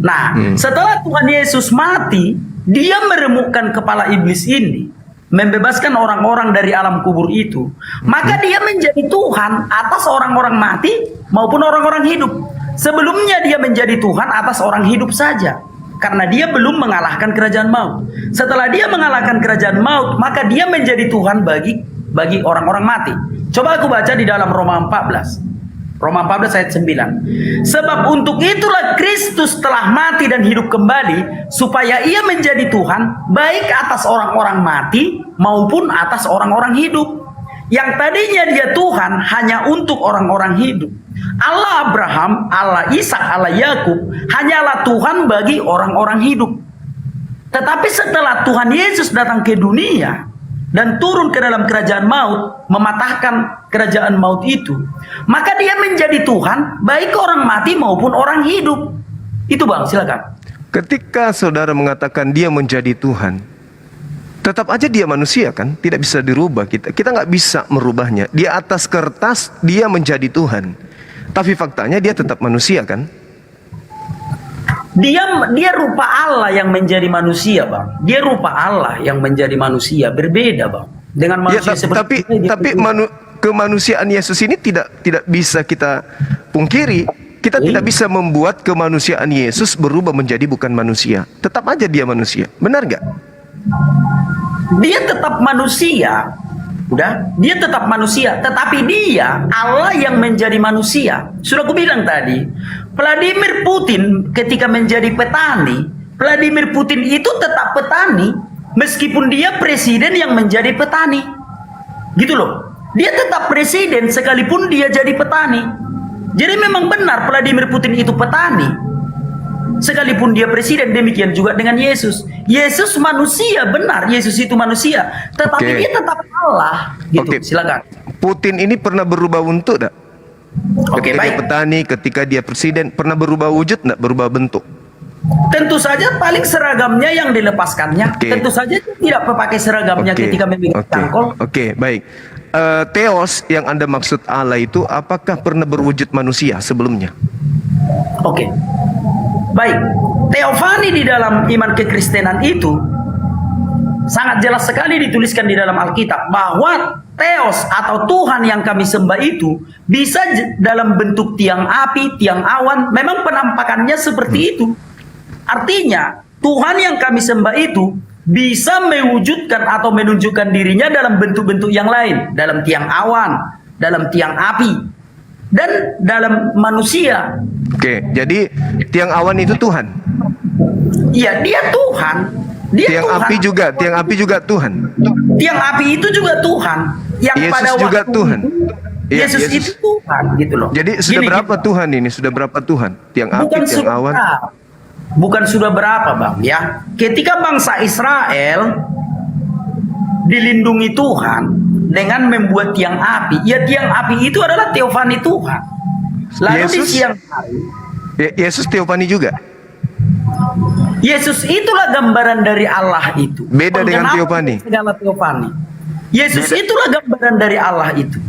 Nah, setelah Tuhan Yesus mati, dia meremukkan kepala iblis ini, membebaskan orang-orang dari alam kubur itu. Maka dia menjadi Tuhan atas orang-orang mati maupun orang-orang hidup. Sebelumnya dia menjadi Tuhan atas orang hidup saja, karena dia belum mengalahkan kerajaan maut. Setelah dia mengalahkan kerajaan maut, maka dia menjadi Tuhan bagi orang-orang mati. Coba aku baca di dalam Roma 14. Roma 14 ayat 9. Sebab untuk itulah Kristus telah mati dan hidup kembali, supaya ia menjadi Tuhan baik atas orang-orang mati maupun atas orang-orang hidup. Yang tadinya dia Tuhan hanya untuk orang-orang hidup. Allah Abraham, Allah Ishak, Allah Yakub hanyalah Tuhan bagi orang-orang hidup. Tetapi setelah Tuhan Yesus datang ke dunia dan turun ke dalam kerajaan maut, mematahkan kerajaan maut itu, maka dia menjadi Tuhan baik orang mati maupun orang hidup. Itu Bang, silakan. Ketika saudara mengatakan dia menjadi Tuhan, tetap aja dia manusia kan, tidak bisa dirubah. Kita nggak bisa merubahnya. Di atas kertas dia menjadi Tuhan, tapi faktanya dia tetap manusia kan. Dia rupa Allah yang menjadi manusia, Bang. Dia rupa Allah yang menjadi manusia, berbeda, Bang. Dengan manusia seperti tapi kemanusiaan Yesus ini tidak bisa kita pungkiri. Kita tidak bisa membuat kemanusiaan Yesus berubah menjadi bukan manusia. Tetap aja dia manusia. Benar nggak? Dia tetap manusia. Udah, dia tetap manusia, tetapi dia Allah yang menjadi manusia. Sudah aku bilang tadi, Vladimir Putin ketika menjadi petani, Vladimir Putin itu tetap petani meskipun dia presiden yang menjadi petani. Gitu loh. Dia tetap presiden sekalipun dia jadi petani. Jadi memang benar Vladimir Putin itu petani sekalipun dia presiden. Demikian juga dengan Yesus. Yesus manusia, benar, Yesus itu manusia, tetapi dia tetap Allah. Gitu. Silakan. Putin ini pernah berubah bentuk tak? Ketika dia baik. petani, ketika dia presiden, pernah berubah wujud tak? Berubah bentuk? Tentu saja paling seragamnya yang dilepaskannya. Tentu saja tidak pakai seragamnya ketika memegang cangkol. Baik. Theos yang Anda maksud Allah itu apakah pernah berwujud manusia sebelumnya? Baik, teofani di dalam iman kekristenan itu sangat jelas sekali dituliskan di dalam Alkitab bahwa Theos atau Tuhan yang kami sembah itu bisa dalam bentuk tiang api, tiang awan. Memang penampakannya seperti itu. Artinya Tuhan yang kami sembah itu bisa mewujudkan atau menunjukkan dirinya dalam bentuk-bentuk yang lain, dalam tiang awan, dalam tiang api, dan dalam manusia. Jadi tiang awan itu Tuhan. Iya, dia Tuhan. Tiang api juga Tuhan. Tiang api itu juga Tuhan. Yang Yesus pada juga waktu Tuhan. Yesus itu Tuhan, gitu loh. Jadi sudah berapa Tuhan ini? Sudah berapa Tuhan? Tiang api, tiang awan. Bukan sudah berapa, Bang, ya. Ketika bangsa Israel dilindungi Tuhan dengan membuat tiang api, ya tiang api itu adalah teofani Tuhan. Lalu di siang hari Yesus teofani juga. Yesus itulah gambaran dari Allah itu. Beda dengan teofani. Segala teofani. Yesus itulah gambaran dari Allah itu.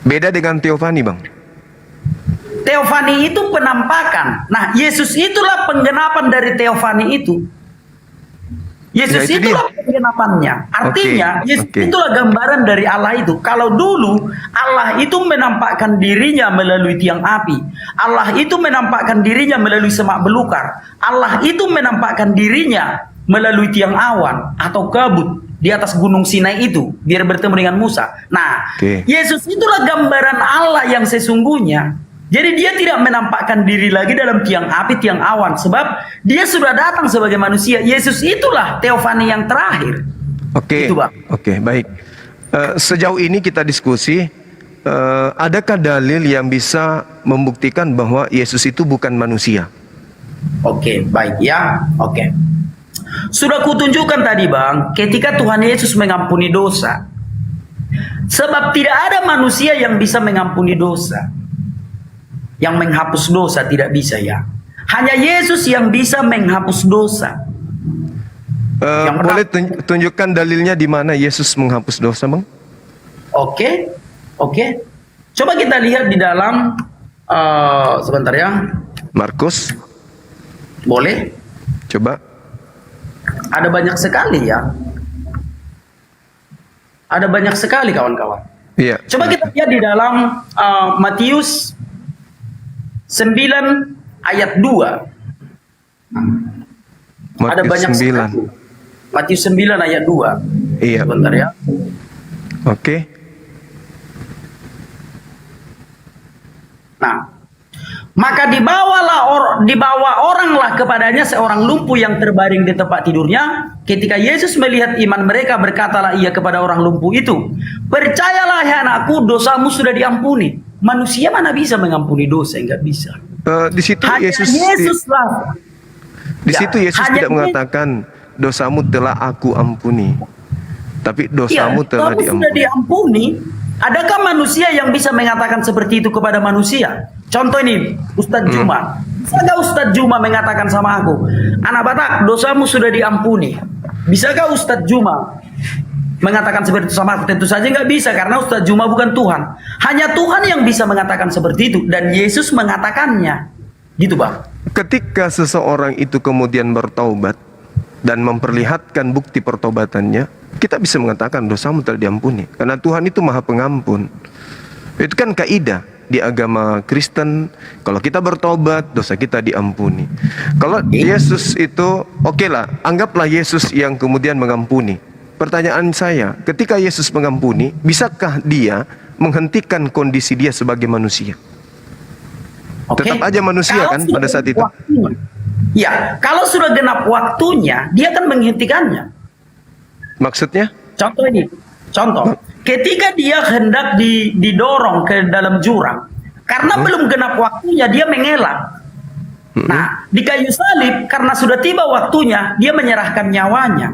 Beda dengan teofani, Bang. Teofani itu penampakan. Nah, Yesus itulah penggenapan dari teofani itu. Yesus itulah penggenapannya. Artinya, Yesus itulah gambaran dari Allah itu. Kalau dulu Allah itu menampakkan dirinya melalui tiang api. Allah itu menampakkan dirinya melalui semak belukar. Allah itu menampakkan dirinya melalui tiang awan atau kabut di atas gunung Sinai itu biar bertemu dengan Musa. Nah, Yesus itulah gambaran Allah yang sesungguhnya. Jadi dia tidak menampakkan diri lagi dalam tiang api, tiang awan, sebab dia sudah datang sebagai manusia. Yesus itulah teofani yang terakhir. Baik. Sejauh ini kita diskusi, adakah dalil yang bisa membuktikan bahwa Yesus itu bukan manusia? Baik ya. Sudah kutunjukkan tadi, Bang, ketika Tuhan Yesus mengampuni dosa. Sebab tidak ada manusia yang bisa mengampuni dosa. Yang menghapus dosa tidak bisa, ya. Hanya Yesus yang bisa menghapus dosa. Boleh tunjukkan dalilnya di mana Yesus menghapus dosa, Bang? Oke. Coba kita lihat di dalam Sebentar ya. Markus, Boleh? coba. Ada banyak sekali ya. Ada banyak sekali kawan-kawan. Iya. Coba kita lihat di dalam Matius 9 ayat 2. Ada Matius banyak 9. sekali. Matius 9 ayat 2. Iya. Sebentar ya. Oke. Nah, maka dibawa oranglah kepadanya seorang lumpuh yang terbaring di tempat tidurnya. Ketika Yesus melihat iman mereka, berkatalah ia kepada orang lumpuh itu, percayalah ya anakku, dosamu sudah diampuni. Manusia mana bisa mengampuni dosa? Enggak bisa. Di situ Hanya Yesus lah. di Ya, situ Yesus hanya tidak mengatakan dosamu telah aku ampuni. Tapi dosamu telah sudah diampuni. diampuni. Adakah manusia yang bisa mengatakan seperti itu kepada manusia? Contoh ini, Ustadz Juma. Bisakah Ustadz Juma mengatakan sama aku, anak Batak, dosamu sudah diampuni? Bisakah Ustadz Juma mengatakan seperti itu sama aku? Tentu saja nggak bisa, karena Ustadz Juma bukan Tuhan. Hanya Tuhan yang bisa mengatakan seperti itu, dan Yesus mengatakannya. Gitu, Bang. Ketika seseorang itu kemudian bertaubat dan memperlihatkan bukti pertobatannya, kita bisa mengatakan dosamu telah diampuni. Karena Tuhan itu Maha Pengampun. Itu kan kaidah di agama Kristen. Kalau kita bertobat, dosa kita diampuni. Kalau Yesus itu, oke lah, anggaplah Yesus yang kemudian mengampuni. Pertanyaan saya, ketika Yesus mengampuni, bisakah dia menghentikan kondisi dia sebagai manusia? Oke. Tetap aja manusia Kalau kan sudah pada saat genap itu. waktunya. Ya, kalau sudah genap waktunya, dia akan menghentikannya. Maksudnya? Contoh, ketika dia hendak didorong ke dalam jurang, karena belum genap waktunya, dia mengelak. Nah, di kayu salib, karena sudah tiba waktunya, dia menyerahkan nyawanya.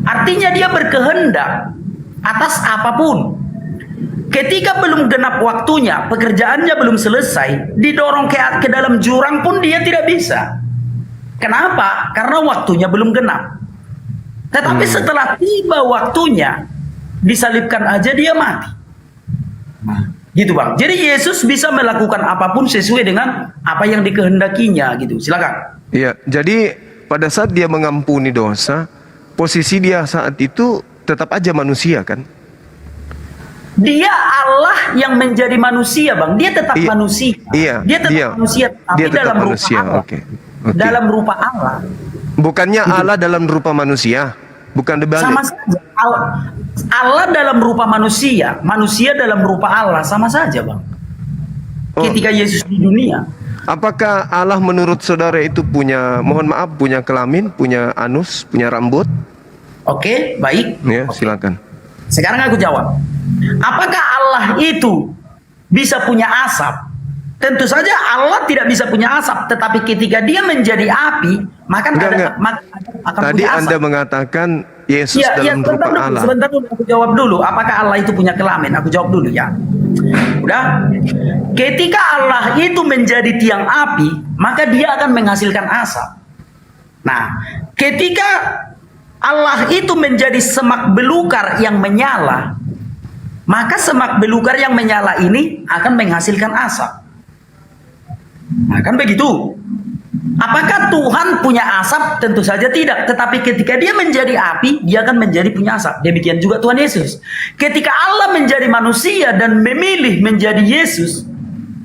Artinya dia berkehendak atas apapun. Ketika belum genap waktunya, pekerjaannya belum selesai, didorong ke dalam jurang pun dia tidak bisa. Kenapa? Karena waktunya belum genap. Tetapi setelah tiba waktunya, disalibkan aja dia mati. Gitu, Bang. Jadi Yesus bisa melakukan apapun sesuai dengan apa yang dikehendakinya gitu. Silakan. Iya, jadi pada saat dia mengampuni dosa, posisi dia saat itu tetap aja manusia kan? Dia Allah yang menjadi manusia, Bang. Dia tetap manusia. Iya, Dia tetap manusia, tapi dia tetap dalam manusia. rupa Allah. Oke. Dalam rupa Allah. Bukannya Allah dalam rupa manusia, bukan dibalik. Sama saja. Allah dalam rupa manusia, manusia dalam rupa Allah, sama saja, Bang. Ketika Yesus di dunia. Apakah Allah menurut saudara itu punya, mohon maaf, punya kelamin, punya anus, punya rambut? Oke, baik. Ya, silakan. Sekarang aku jawab. Apakah Allah itu bisa punya asap? Tentu saja Allah tidak bisa punya asap, tetapi ketika dia menjadi api, maka akan Tadi punya asap. Anda mengatakan Yesus dalam rupa Allah. Sebentar dulu, aku jawab dulu. Apakah Allah itu punya kelamin? Aku jawab dulu ya. Udah. Ketika Allah itu menjadi tiang api, maka dia akan menghasilkan asap. Nah, ketika Allah itu menjadi semak belukar yang menyala, maka semak belukar yang menyala ini akan menghasilkan asap. Nah, kan begitu. Apakah Tuhan punya asap? Tentu saja tidak. Tetapi ketika dia menjadi api, dia akan menjadi punya asap. Demikian juga Tuhan Yesus. Ketika Allah menjadi manusia dan memilih menjadi Yesus,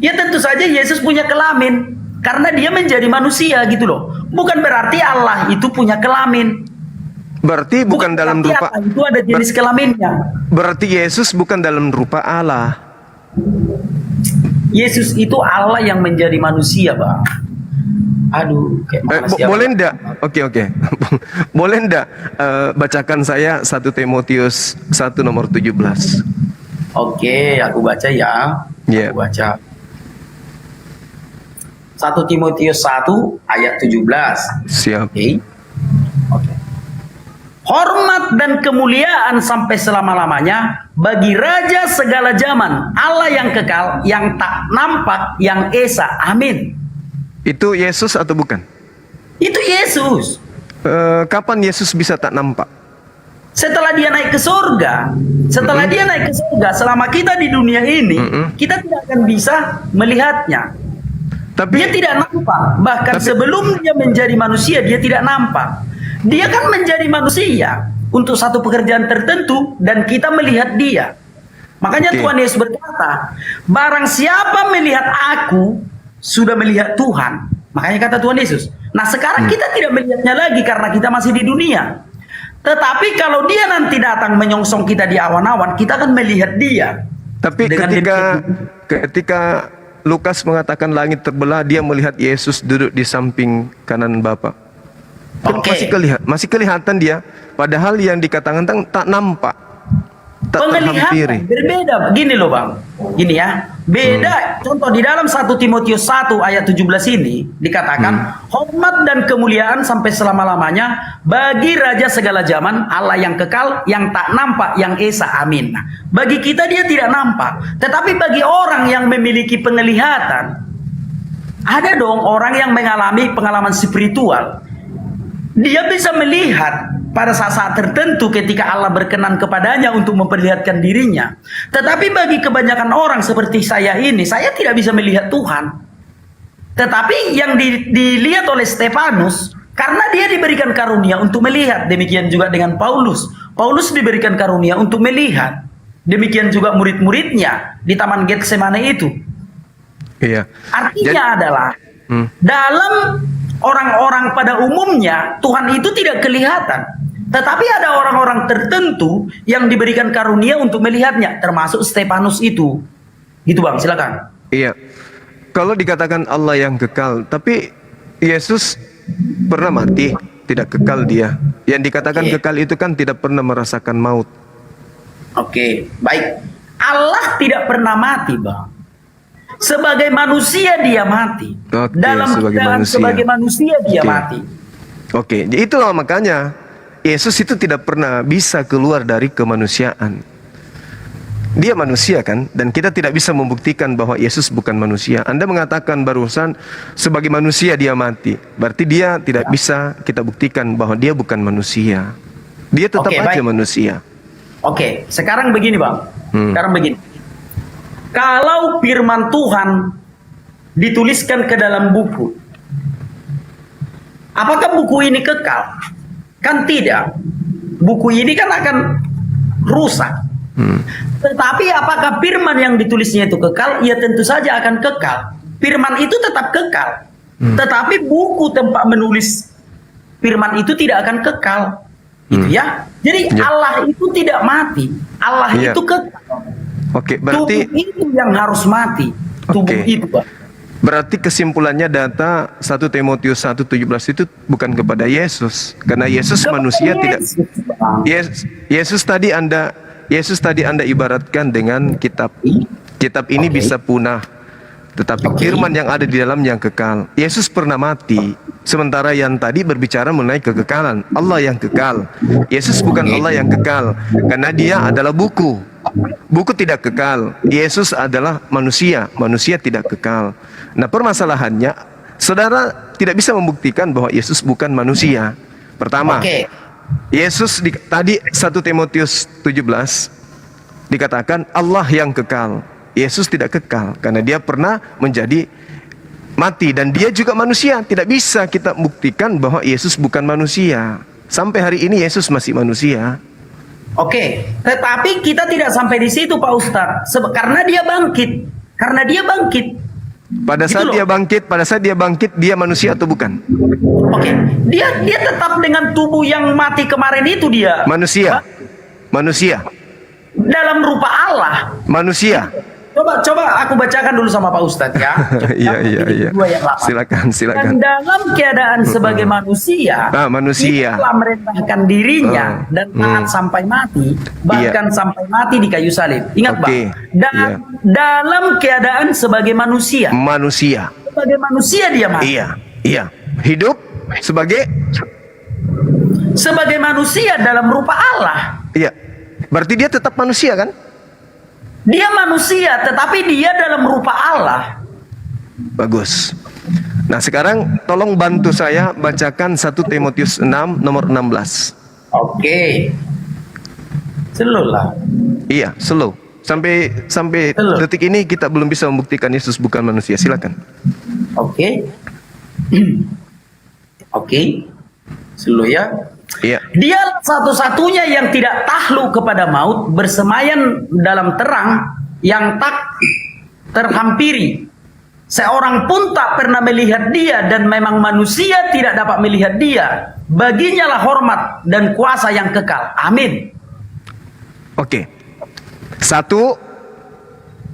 ya tentu saja Yesus punya kelamin. Karena dia menjadi manusia gitu loh. Bukan berarti Allah itu punya kelamin. Berarti bukan dalam rupa Allah itu ada jenis kelaminnya. Berarti Yesus bukan dalam rupa Allah. Yesus itu Allah yang menjadi manusia, Bang. Aduh, kayak mana sih, Boleh ndak? Oke. Boleh ndak bacakan saya 1 Timotius 1 nomor 17. Oke, aku baca ya. Yeah. Aku baca. 1 Timotius 1 ayat 17. Siap. Oke. Hormat dan kemuliaan sampai selama-lamanya bagi Raja segala zaman, Allah yang kekal, yang tak nampak, yang esa. Amin. Itu Yesus atau bukan? Itu Yesus. Kapan Yesus bisa tak nampak? Setelah dia naik ke surga, selama kita di dunia ini, kita tidak akan bisa melihatnya. Tapi Dia tidak nampak. Bahkan sebelum dia menjadi manusia, dia tidak nampak. Dia kan menjadi manusia untuk satu pekerjaan tertentu dan kita melihat dia. Makanya Oke. Tuhan Yesus berkata, barang siapa melihat aku, sudah melihat Tuhan. Makanya kata Tuhan Yesus. Nah sekarang kita tidak melihatnya lagi karena kita masih di dunia. Tetapi kalau dia nanti datang menyongsong kita di awan-awan, kita akan melihat dia. Tapi Dengan ketika Lukas mengatakan langit terbelah, dia melihat Yesus duduk di samping kanan Bapa. Kan Oke. masih kelihatan dia, padahal yang dikatakan tak nampak, tak terhampiri. Penglihatan berbeda. Gini loh Bang, gini ya, beda. Contoh di dalam 1 Timotius 1 ayat 17 ini dikatakan hormat dan kemuliaan sampai selama-lamanya bagi Raja segala zaman, Allah yang kekal, yang tak nampak, yang esa. Amin. Nah, bagi kita dia tidak nampak, tetapi bagi orang yang memiliki penglihatan, ada dong orang yang mengalami pengalaman spiritual. Dia bisa melihat pada saat-saat tertentu ketika Allah berkenan kepadanya untuk memperlihatkan dirinya. Tetapi bagi kebanyakan orang seperti saya ini, saya tidak bisa melihat Tuhan. Tetapi yang dilihat oleh Stefanus, karena dia diberikan karunia untuk melihat. Demikian juga dengan Paulus. Paulus diberikan karunia untuk melihat. Demikian juga murid-muridnya di Taman Getsemane itu. Iya. Artinya adalah dalam orang-orang pada umumnya Tuhan itu tidak kelihatan. Tetapi ada orang-orang tertentu yang diberikan karunia untuk melihatnya, termasuk Stefanus itu. Gitu Bang, silakan. Iya. Kalau dikatakan Allah yang kekal, tapi Yesus pernah mati, tidak kekal dia. Yang dikatakan Oke. kekal itu kan tidak pernah merasakan maut. Oke, baik. Allah tidak pernah mati, Bang. Sebagai manusia dia mati. Oke, Dalam sebagai keadaan manusia. sebagai manusia dia Oke. mati. Oke, itulah makanya Yesus itu tidak pernah bisa keluar dari kemanusiaan. Dia manusia kan, dan kita tidak bisa membuktikan bahwa Yesus bukan manusia. Anda mengatakan barusan sebagai manusia dia mati, berarti dia tidak bisa kita buktikan bahwa dia bukan manusia. Dia tetap Oke, aja baik. manusia. Oke, sekarang begini Bang. Sekarang begini. Kalau firman Tuhan dituliskan ke dalam buku, apakah buku ini kekal? Kan tidak. Buku ini kan akan rusak. Tetapi apakah firman yang ditulisnya itu kekal? Ya tentu saja akan kekal. Firman itu tetap kekal. Tetapi buku tempat menulis firman itu tidak akan kekal. Gitu ya. Jadi Ya. Allah itu tidak mati. Allah Ya. itu kekal. Oke, berarti Tubuh itu yang harus mati. Tubuh Oke. itu, Pak. berarti kesimpulannya data 1 Timotius 1:17 itu bukan kepada Yesus, karena Yesus manusia tidak. Yesus tadi Anda ibaratkan dengan kitab. Kitab ini Oke. bisa punah, tetapi Oke. firman yang ada di dalam yang kekal. Yesus pernah mati, sementara yang tadi berbicara mengenai kekekalan. Allah yang kekal. Yesus bukan Allah yang kekal, karena dia adalah buku. Buku tidak kekal. Yesus adalah manusia. Manusia tidak kekal. Nah, permasalahannya, saudara tidak bisa membuktikan bahwa Yesus bukan manusia. Pertama, Oke. Yesus tadi 1 Timotius 17 dikatakan Allah yang kekal. Yesus tidak kekal karena dia pernah menjadi mati dan dia juga manusia. Tidak bisa kita buktikan bahwa Yesus bukan manusia. Sampai hari ini Yesus masih manusia. Oke, tetapi kita tidak sampai di situ Pak Ustadz. Karena dia bangkit. Karena dia bangkit. Pada saat Gitu loh. dia bangkit, dia manusia atau bukan? Oke, dia tetap dengan tubuh yang mati kemarin itu dia. Manusia. Pak, Manusia. dalam rupa Allah. Manusia. Coba aku bacakan dulu sama Pak Ustadz ya. Coba, Iya. 2 ayat 8. Silakan. Dan dalam keadaan sebagai manusia, Manusia. ia telah merendahkan dirinya dan taat sampai mati, bahkan sampai mati di kayu salib. Ingat Oke, Bang, dan iya. dalam keadaan sebagai manusia, Manusia. dia mati. Iya. Hidup sebagai Sebagai manusia dalam rupa Allah. iya. Berarti dia tetap manusia kan? Dia manusia, tetapi dia dalam rupa Allah. Bagus. Nah, sekarang tolong bantu saya bacakan 1 Timotius 6 nomor 16. Oke. Slow lah. Iya, slow. Sampai Slow. detik ini kita belum bisa membuktikan Yesus bukan manusia. Silakan. Oke. Oke. Slow ya. Iya. Dia satu-satunya yang tidak takluk kepada maut, bersemayam dalam terang yang tak terhampiri. Seorang pun tak pernah melihat dia, dan memang manusia tidak dapat melihat dia. Baginya lah hormat dan kuasa yang kekal. Amin. Oke. Satu,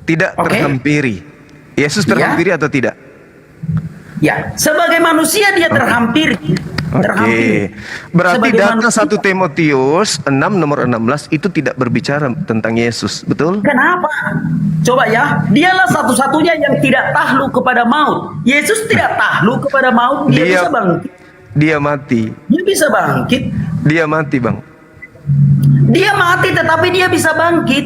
tidak Oke. terhampiri. Yesus terhampiri atau tidak? Ya, sebagai manusia dia terhampiri. Oke. Berarti Sebagai data manusia. 1 Timotius 6 nomor 16 itu tidak berbicara tentang Yesus, betul? Kenapa? Coba ya, dialah satu-satunya yang tidak takluk kepada maut. Yesus tidak takluk kepada maut, dia bisa bangkit. Dia mati. Dia bisa bangkit. Dia mati, Bang. Dia mati tetapi dia bisa bangkit.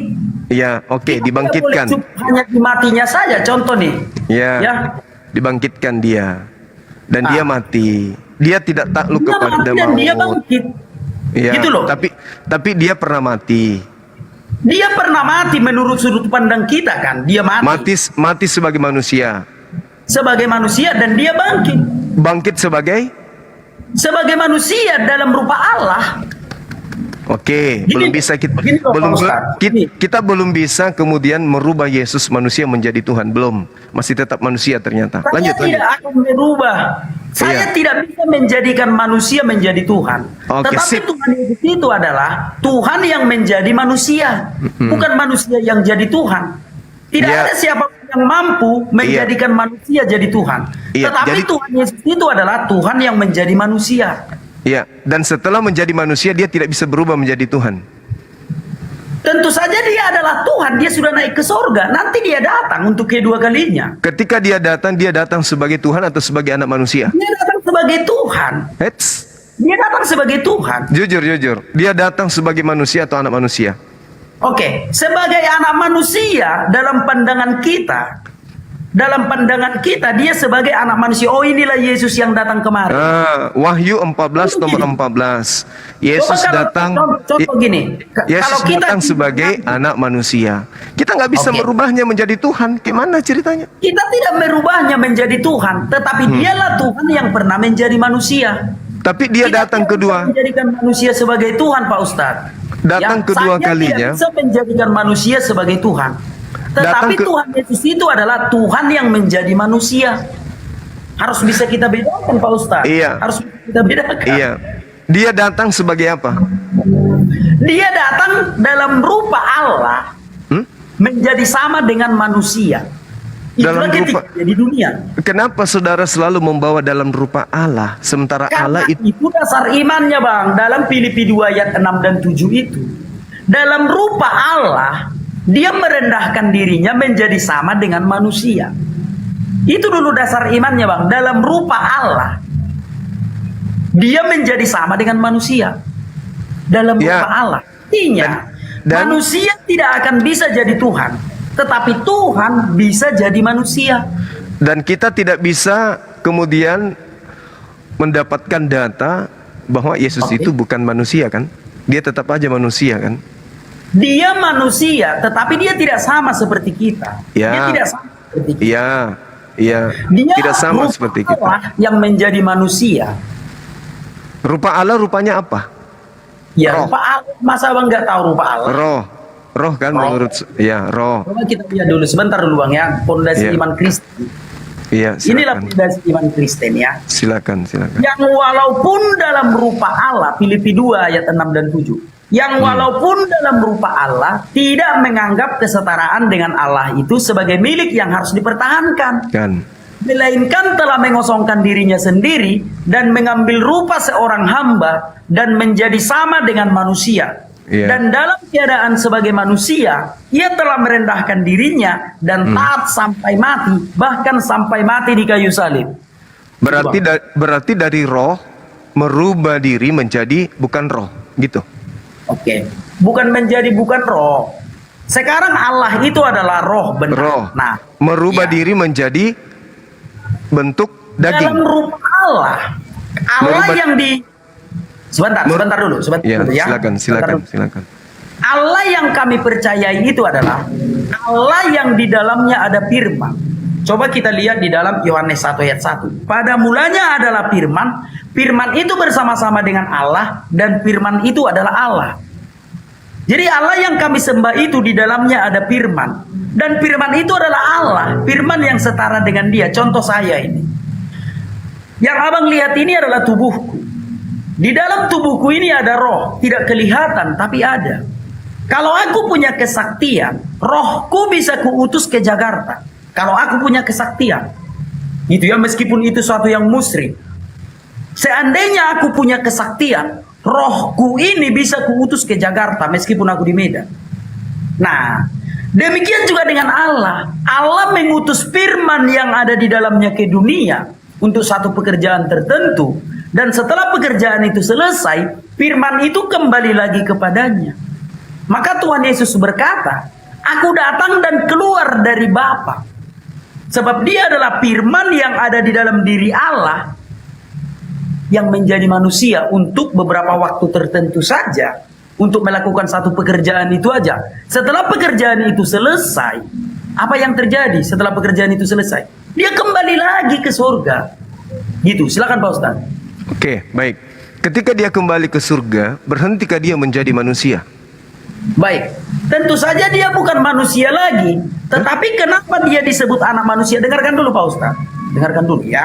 Ya, oke, Kita dibangkitkan. tidak boleh cukup hanya di matinya saja, contoh nih. Ya. Dibangkitkan dia. Dan dia mati. Dia tidak takluk Dia kepada mati dan dia maut. bangkit. Ya, Gitu loh. tapi dia pernah mati. Dia pernah mati menurut sudut pandang kita kan. Dia Mati sebagai manusia. sebagai manusia dan dia bangkit Bangkit sebagai sebagai manusia dalam rupa Allah. Oke, Gini, belum bisa kita gini loh, belum Pak Ustadz. kita belum bisa kemudian merubah Yesus manusia menjadi Tuhan, belum. Masih tetap manusia ternyata. Saya tidak akan merubah. Saya Iya. tidak bisa menjadikan manusia menjadi Tuhan. Oke, Tetapi sip. Tuhan Yesus itu adalah Tuhan yang menjadi manusia, bukan manusia yang jadi Tuhan. Tidak Iya. ada siapapun yang mampu menjadikan manusia jadi Tuhan. Iya, Tetapi jadi- Tuhan Yesus itu adalah Tuhan yang menjadi manusia. Ya, dan setelah menjadi manusia dia tidak bisa berubah menjadi Tuhan. Tentu saja dia adalah Tuhan. Dia sudah naik ke sorga. Nanti dia datang untuk kedua kalinya. Ketika dia datang sebagai Tuhan atau sebagai anak manusia? Dia datang sebagai Tuhan. Eits, Dia datang sebagai Tuhan. jujur. Dia datang sebagai manusia atau anak manusia? Oke, sebagai anak manusia dalam pandangan kita dia sebagai anak manusia. Oh, inilah Yesus yang datang kemarin. Wahyu 14 nomor 14. Yesus Coba kalau- datang contoh gini. Yesus Kalau kita datang sebagai anak manusia. Kita nggak bisa Oke. merubahnya menjadi Tuhan. Gimana ceritanya? kita tidak merubahnya menjadi Tuhan, tetapi dialah Tuhan yang pernah menjadi manusia. Tapi dia Kita datang tidak kedua. bisa menjadikan manusia sebagai Tuhan, Pak Ustadz. Datang kedua saya kalinya. tidak bisa menjadikan manusia sebagai Tuhan. Tetapi Tuhan Yesus itu adalah Tuhan yang menjadi manusia. Harus bisa kita bedakan, Pak Ustadz. Iya. Harus bisa kita bedakan. Iya. Dia datang sebagai apa? Dia datang dalam rupa Allah, menjadi sama dengan manusia. Dalam Itulah ketika rupa- dia di dunia. Kenapa saudara selalu membawa dalam rupa Allah, sementara Allah Karena itu itu dasar imannya, Bang. Dalam Filipi 2 ayat 6 dan 7 itu. Dalam rupa Allah, dia merendahkan dirinya menjadi sama dengan manusia. Itu dulu dasar imannya, Bang. Dalam rupa Allah, dia menjadi sama dengan manusia. Dalam Ya. rupa Allah. Artinya, Dan- manusia tidak akan bisa jadi Tuhan. Tetapi Tuhan bisa jadi manusia. dan kita tidak bisa kemudian mendapatkan data bahwa Yesus Oke. itu bukan manusia kan? Dia tetap aja manusia kan? Dia manusia, tetapi dia tidak sama seperti kita. Ya. Dia tidak sama seperti kita. Iya, Dia tidak sama rupa seperti kita. Allah yang menjadi manusia. Rupa Allah rupanya apa? Ya, Roh. rupa Allah. Masa Abang nggak tahu rupa Allah? Roh kan Roh. menurut roh. Coba kita lihat dulu sebentar dulu, Bang, ya. Pondasi Iya. iman Kristen. Iya, Inilah silakan. pondasi iman Kristen, ya. Silakan. Yang walaupun dalam rupa Allah, Filipi 2 ayat 6 dan 7. Yang walaupun dalam rupa Allah tidak menganggap kesetaraan dengan Allah itu sebagai milik yang harus dipertahankan. Kan. Melainkan telah mengosongkan dirinya sendiri dan mengambil rupa seorang hamba dan menjadi sama dengan manusia. Iya. Dan dalam keadaan sebagai manusia, ia telah merendahkan dirinya dan taat sampai mati, bahkan sampai mati di kayu salib. Berarti dari roh merubah diri menjadi bukan roh, gitu. Oke, bukan menjadi bukan roh. Sekarang Allah itu adalah roh benar. Roh. Nah, Merubah iya. diri menjadi bentuk dalam daging. rupa Allah. Allah Merubah- yang di sebentar dulu, Ya, dulu ya. silakan. Sebentar dulu. Allah yang kami percayai itu adalah Allah yang di dalamnya ada firman. Coba kita lihat di dalam Yohanes 1 ayat 1. Pada mulanya adalah firman, firman itu bersama-sama dengan Allah, dan firman itu adalah Allah. Jadi Allah yang kami sembah itu di dalamnya ada firman, dan firman itu adalah Allah, firman yang setara dengan dia. Contoh saya ini. Yang abang lihat ini adalah tubuhku. Di dalam tubuhku ini ada roh, tidak kelihatan tapi ada. Kalau aku punya kesaktian, rohku bisa kuutus ke Jakarta. Kalau aku punya kesaktian, gitu ya, meskipun itu suatu yang musyrik. Seandainya aku punya kesaktian, rohku ini bisa kuutus ke Jakarta meskipun aku di Medan. Nah, demikian juga dengan Allah. Allah mengutus firman yang ada di dalamnya ke dunia untuk satu pekerjaan tertentu. Dan setelah pekerjaan itu selesai, firman itu kembali lagi kepadanya. Maka Tuhan Yesus berkata, aku datang dan keluar dari Bapa. Sebab dia adalah firman yang ada di dalam diri Allah yang menjadi manusia untuk beberapa waktu tertentu saja, untuk melakukan satu pekerjaan itu aja. Setelah pekerjaan itu selesai, apa yang terjadi setelah pekerjaan itu selesai? Dia kembali lagi ke surga. Gitu, silakan Pak Ustaz. Oke, baik. Ketika dia kembali ke surga, berhentikah dia menjadi manusia? Baik, tentu saja dia bukan manusia lagi. Tetapi kenapa dia disebut anak manusia? Dengarkan dulu Pak Ustaz. Dengarkan dulu ya.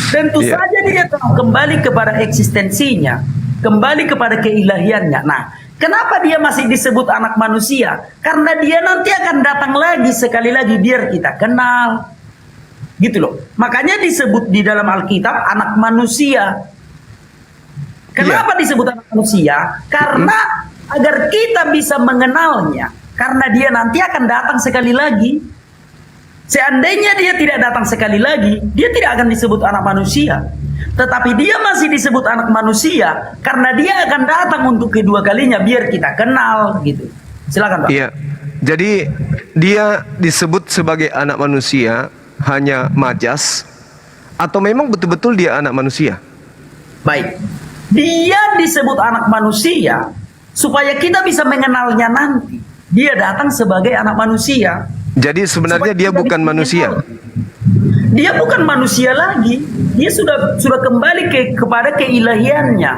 Tentu saja dia telah kembali kepada eksistensinya, kembali kepada keilahiannya. Nah, kenapa dia masih disebut anak manusia? Karena dia nanti akan datang lagi sekali lagi biar kita kenal. Gitu loh. Makanya disebut di dalam Alkitab anak manusia. Kenapa disebut anak manusia? Karena agar kita bisa mengenalnya. Karena dia nanti akan datang sekali lagi. Seandainya dia tidak datang sekali lagi, dia tidak akan disebut anak manusia. Tetapi dia masih disebut anak manusia karena dia akan datang untuk kedua kalinya biar kita kenal gitu. Silakan Pak. Iya. Jadi dia disebut sebagai anak manusia hanya majas atau memang betul-betul dia anak manusia? Baik. Dia disebut anak manusia supaya kita bisa mengenalnya nanti. Dia datang sebagai anak manusia. Jadi sebenarnya dia bukan manusia. Dia bukan manusia lagi. Dia sudah kembali kepada keilahiannya.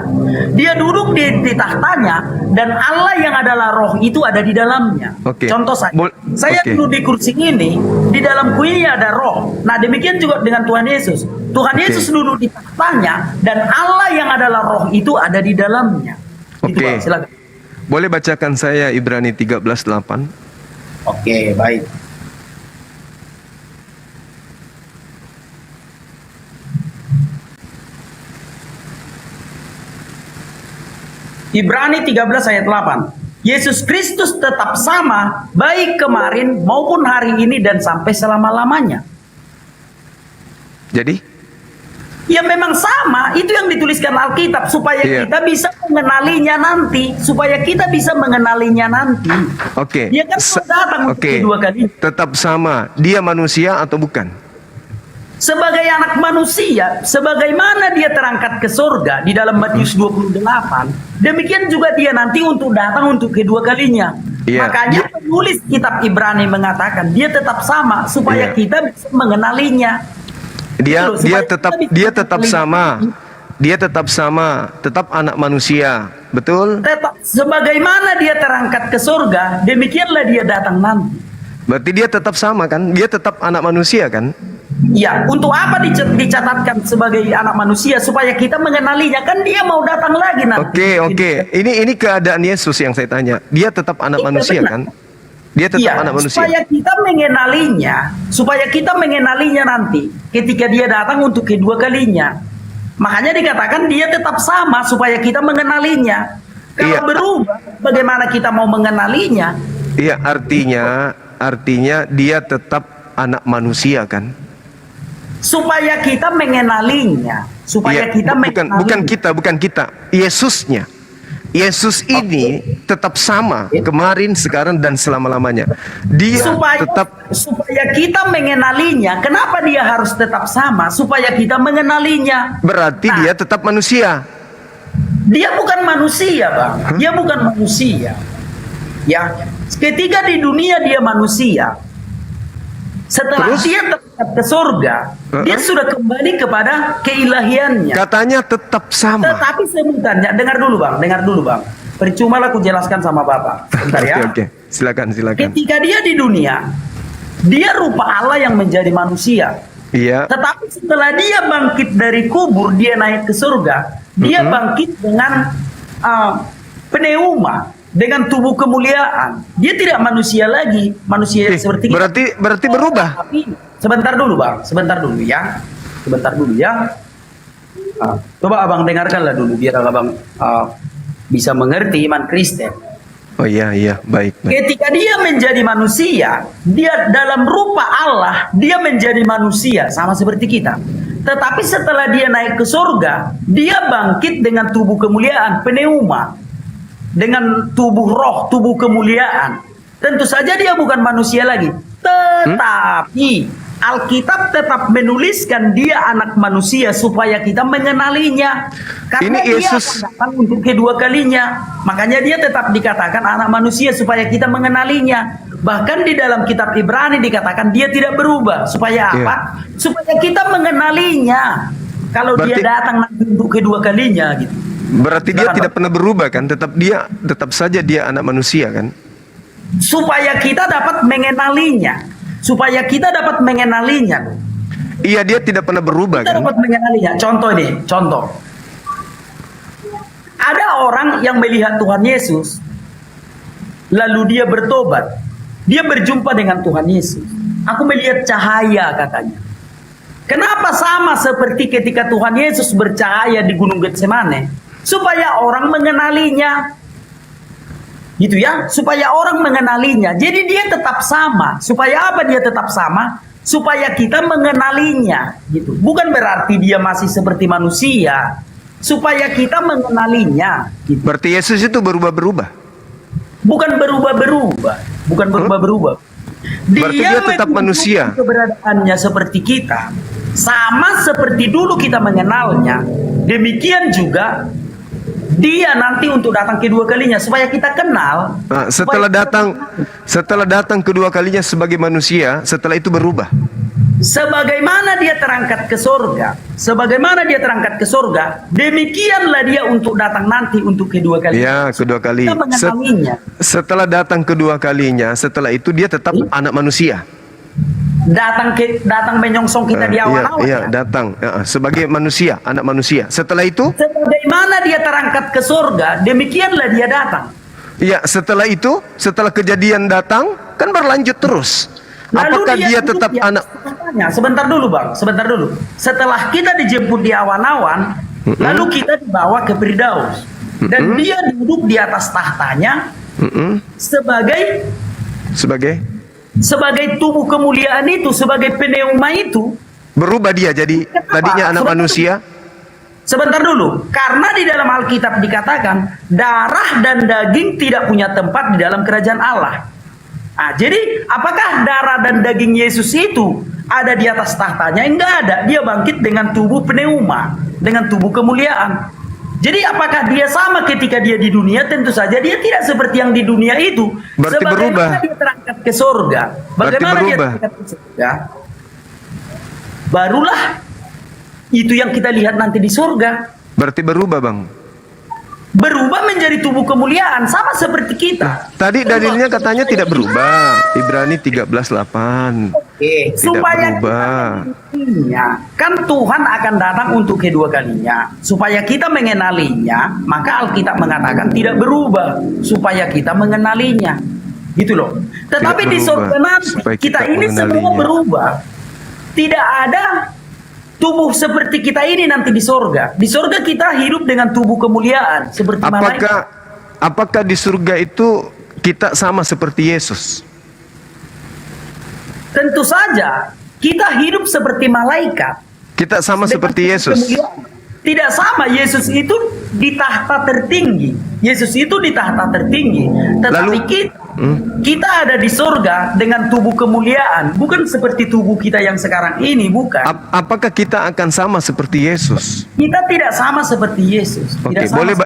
Dia duduk di tahtanya dan Allah yang adalah roh itu ada di dalamnya. Contoh saya duduk di kursi ini, di dalamku ini ada roh. Nah, demikian juga dengan Tuhan Yesus. Tuhan Yesus duduk di tahtanya dan Allah yang adalah roh itu ada di dalamnya. Itu Pak, silakan. Boleh bacakan saya Ibrani 13:8? Oke, baik. Ibrani 13 ayat 8. Yesus Kristus tetap sama baik kemarin maupun hari ini dan sampai selama-lamanya. Jadi? Ya memang sama, itu yang dituliskan Alkitab supaya kita bisa mengenalinya nanti, supaya kita bisa mengenalinya nanti. Oke. Dia kan datang kedua kali. Tetap sama, dia manusia atau bukan? Sebagai anak manusia, sebagaimana dia terangkat ke surga di dalam Matius 28, demikian juga dia nanti untuk datang untuk kedua kalinya. Makanya penulis kitab Ibrani mengatakan dia tetap sama supaya kita bisa mengenalinya. Dia tetap sama. Dia tetap sama, tetap anak manusia. Betul? Tetap sebagaimana dia terangkat ke surga, demikianlah dia datang nanti. Berarti dia tetap sama kan? Dia tetap anak manusia kan? Ya, untuk apa dicatatkan sebagai anak manusia supaya kita mengenalinya, kan dia mau datang lagi nanti. Oke. Ini keadaan Yesus yang saya tanya. Dia tetap anak manusia kan? Dia tetap anak manusia. Supaya kita mengenalinya nanti ketika dia datang untuk kedua kalinya. Makanya dikatakan dia tetap sama supaya kita mengenalinya. Kalau berubah, bagaimana kita mau mengenalinya? Iya, artinya dia tetap anak manusia kan? Supaya kita mengenalinya, bukan kita, Yesusnya. Yesus ini tetap sama kemarin, sekarang dan selama-lamanya. Dia supaya kita mengenalinya. Kenapa dia harus tetap sama? Supaya kita mengenalinya. Berarti dia tetap manusia. Dia bukan manusia, Bang. Dia bukan manusia. Ya, ketika di dunia dia manusia, setelah Terus? dia terangkat ke surga, dia sudah kembali kepada keilahiannya. Katanya tetap sama. Tetapi sebenarnya, dengar dulu bang. Percuma lah aku jelaskan sama bapak. Bentar ya. Oke, silakan. Ketika dia di dunia, dia rupa Allah yang menjadi manusia. Iya. Tetapi setelah dia bangkit dari kubur, dia naik ke surga. Dia bangkit dengan pneuma, dengan tubuh kemuliaan. Dia tidak manusia lagi, manusia seperti kita. Berarti berubah. Tapi sebentar dulu bang, sebentar dulu ya. Coba abang dengarkanlah dulu biar abang bisa mengerti iman Kristen. Oh iya, baik. Ketika dia menjadi manusia, dia dalam rupa Allah, dia menjadi manusia sama seperti kita. Tetapi setelah dia naik ke surga, dia bangkit dengan tubuh kemuliaan, pneuma, dengan tubuh roh, tubuh kemuliaan. Tentu saja dia bukan manusia lagi, tetapi Alkitab tetap menuliskan dia anak manusia supaya kita mengenalinya. Karena Ini dia Yesus akan datang untuk kedua kalinya. Makanya dia tetap dikatakan anak manusia supaya kita mengenalinya. Bahkan di dalam kitab Ibrani dikatakan dia tidak berubah. Supaya apa? Supaya kita mengenalinya. Kalau dia datang nanti untuk kedua kalinya gitu. Berarti dia tidak pernah berubah kan? Tetap saja dia anak manusia kan? Supaya kita dapat mengenalinya. Iya, dia tidak pernah berubah Kita kan? dapat mengenalinya. Contoh. Ada orang yang melihat Tuhan Yesus, lalu dia bertobat. Dia berjumpa dengan Tuhan Yesus. Aku melihat cahaya katanya. Kenapa sama seperti ketika Tuhan Yesus bercahaya di Gunung Getsemane? Supaya orang mengenalinya. Gitu ya, supaya orang mengenalinya. Jadi dia tetap sama. Supaya apa dia tetap sama? Supaya kita mengenalinya. Gitu. Bukan berarti dia masih seperti manusia. Supaya kita mengenalinya. Gitu. Berarti Yesus itu berubah-berubah. Bukan berubah-berubah. Berarti dia tetap manusia. Keberadaannya seperti kita. Sama seperti dulu kita mengenalnya. Demikian juga dia nanti untuk datang kedua kalinya supaya kita kenal. Nah, setelah datang kedua kalinya sebagai manusia, setelah itu berubah. Sebagaimana dia terangkat ke surga, demikianlah dia untuk datang nanti untuk kedua kalinya. Ya, kedua kali. Kita mengenalinya. Setelah datang kedua kalinya, setelah itu dia tetap anak manusia. Datang menyongsong kita di awal-awal. Iya, datang sebagai manusia, anak manusia. Setelah itu, sebagaimana dia terangkat ke surga, demikianlah dia datang. iya, setelah itu, setelah kejadian datang, kan berlanjut terus. Lalu Apakah dia tetap anak? Sebentar dulu bang, setelah kita dijemput di awan-awan, lalu kita dibawa ke Firdaus, dan dia duduk di atas tahtanya sebagai tubuh kemuliaan itu, sebagai pneuma itu. Berubah dia jadi tadinya anak manusia. Sebentar dulu, karena di dalam Alkitab dikatakan darah dan daging tidak punya tempat di dalam kerajaan Allah. Jadi apakah darah dan daging Yesus itu ada di atas tahtanya? Enggak ada. Dia bangkit dengan tubuh pneuma, dengan tubuh kemuliaan. Jadi apakah dia sama ketika dia di dunia? Tentu saja dia tidak seperti yang di dunia itu. Berarti berubah. Dia terangkat ke surga. Bagaimana dia terangkat ke surga? Barulah itu yang kita lihat nanti di surga. Berarti berubah, Bang. Berubah menjadi tubuh kemuliaan sama seperti kita. Tadi dalilnya katanya tidak berubah. Ibrani 13:8. Tidak supaya berubah. Kan Tuhan akan datang untuk kedua kalinya. Supaya kita mengenalinya, maka Alkitab mengatakan tidak berubah. Supaya kita mengenalinya. Gitu loh. Tetapi di surga nanti kita ini semua berubah. Tidak ada tubuh seperti kita ini nanti di surga. Di surga kita hidup dengan tubuh kemuliaan seperti malaikat. Apakah di surga itu kita sama seperti Yesus? Tentu saja kita hidup seperti malaikat. Kita sama seperti Yesus. Tidak sama. Yesus itu di tahta tertinggi. Tetapi kita kita ada di surga dengan tubuh kemuliaan, bukan seperti tubuh kita yang sekarang ini, bukan. Apakah kita akan sama seperti Yesus? Kita tidak sama seperti Yesus. Oke, Tidak sama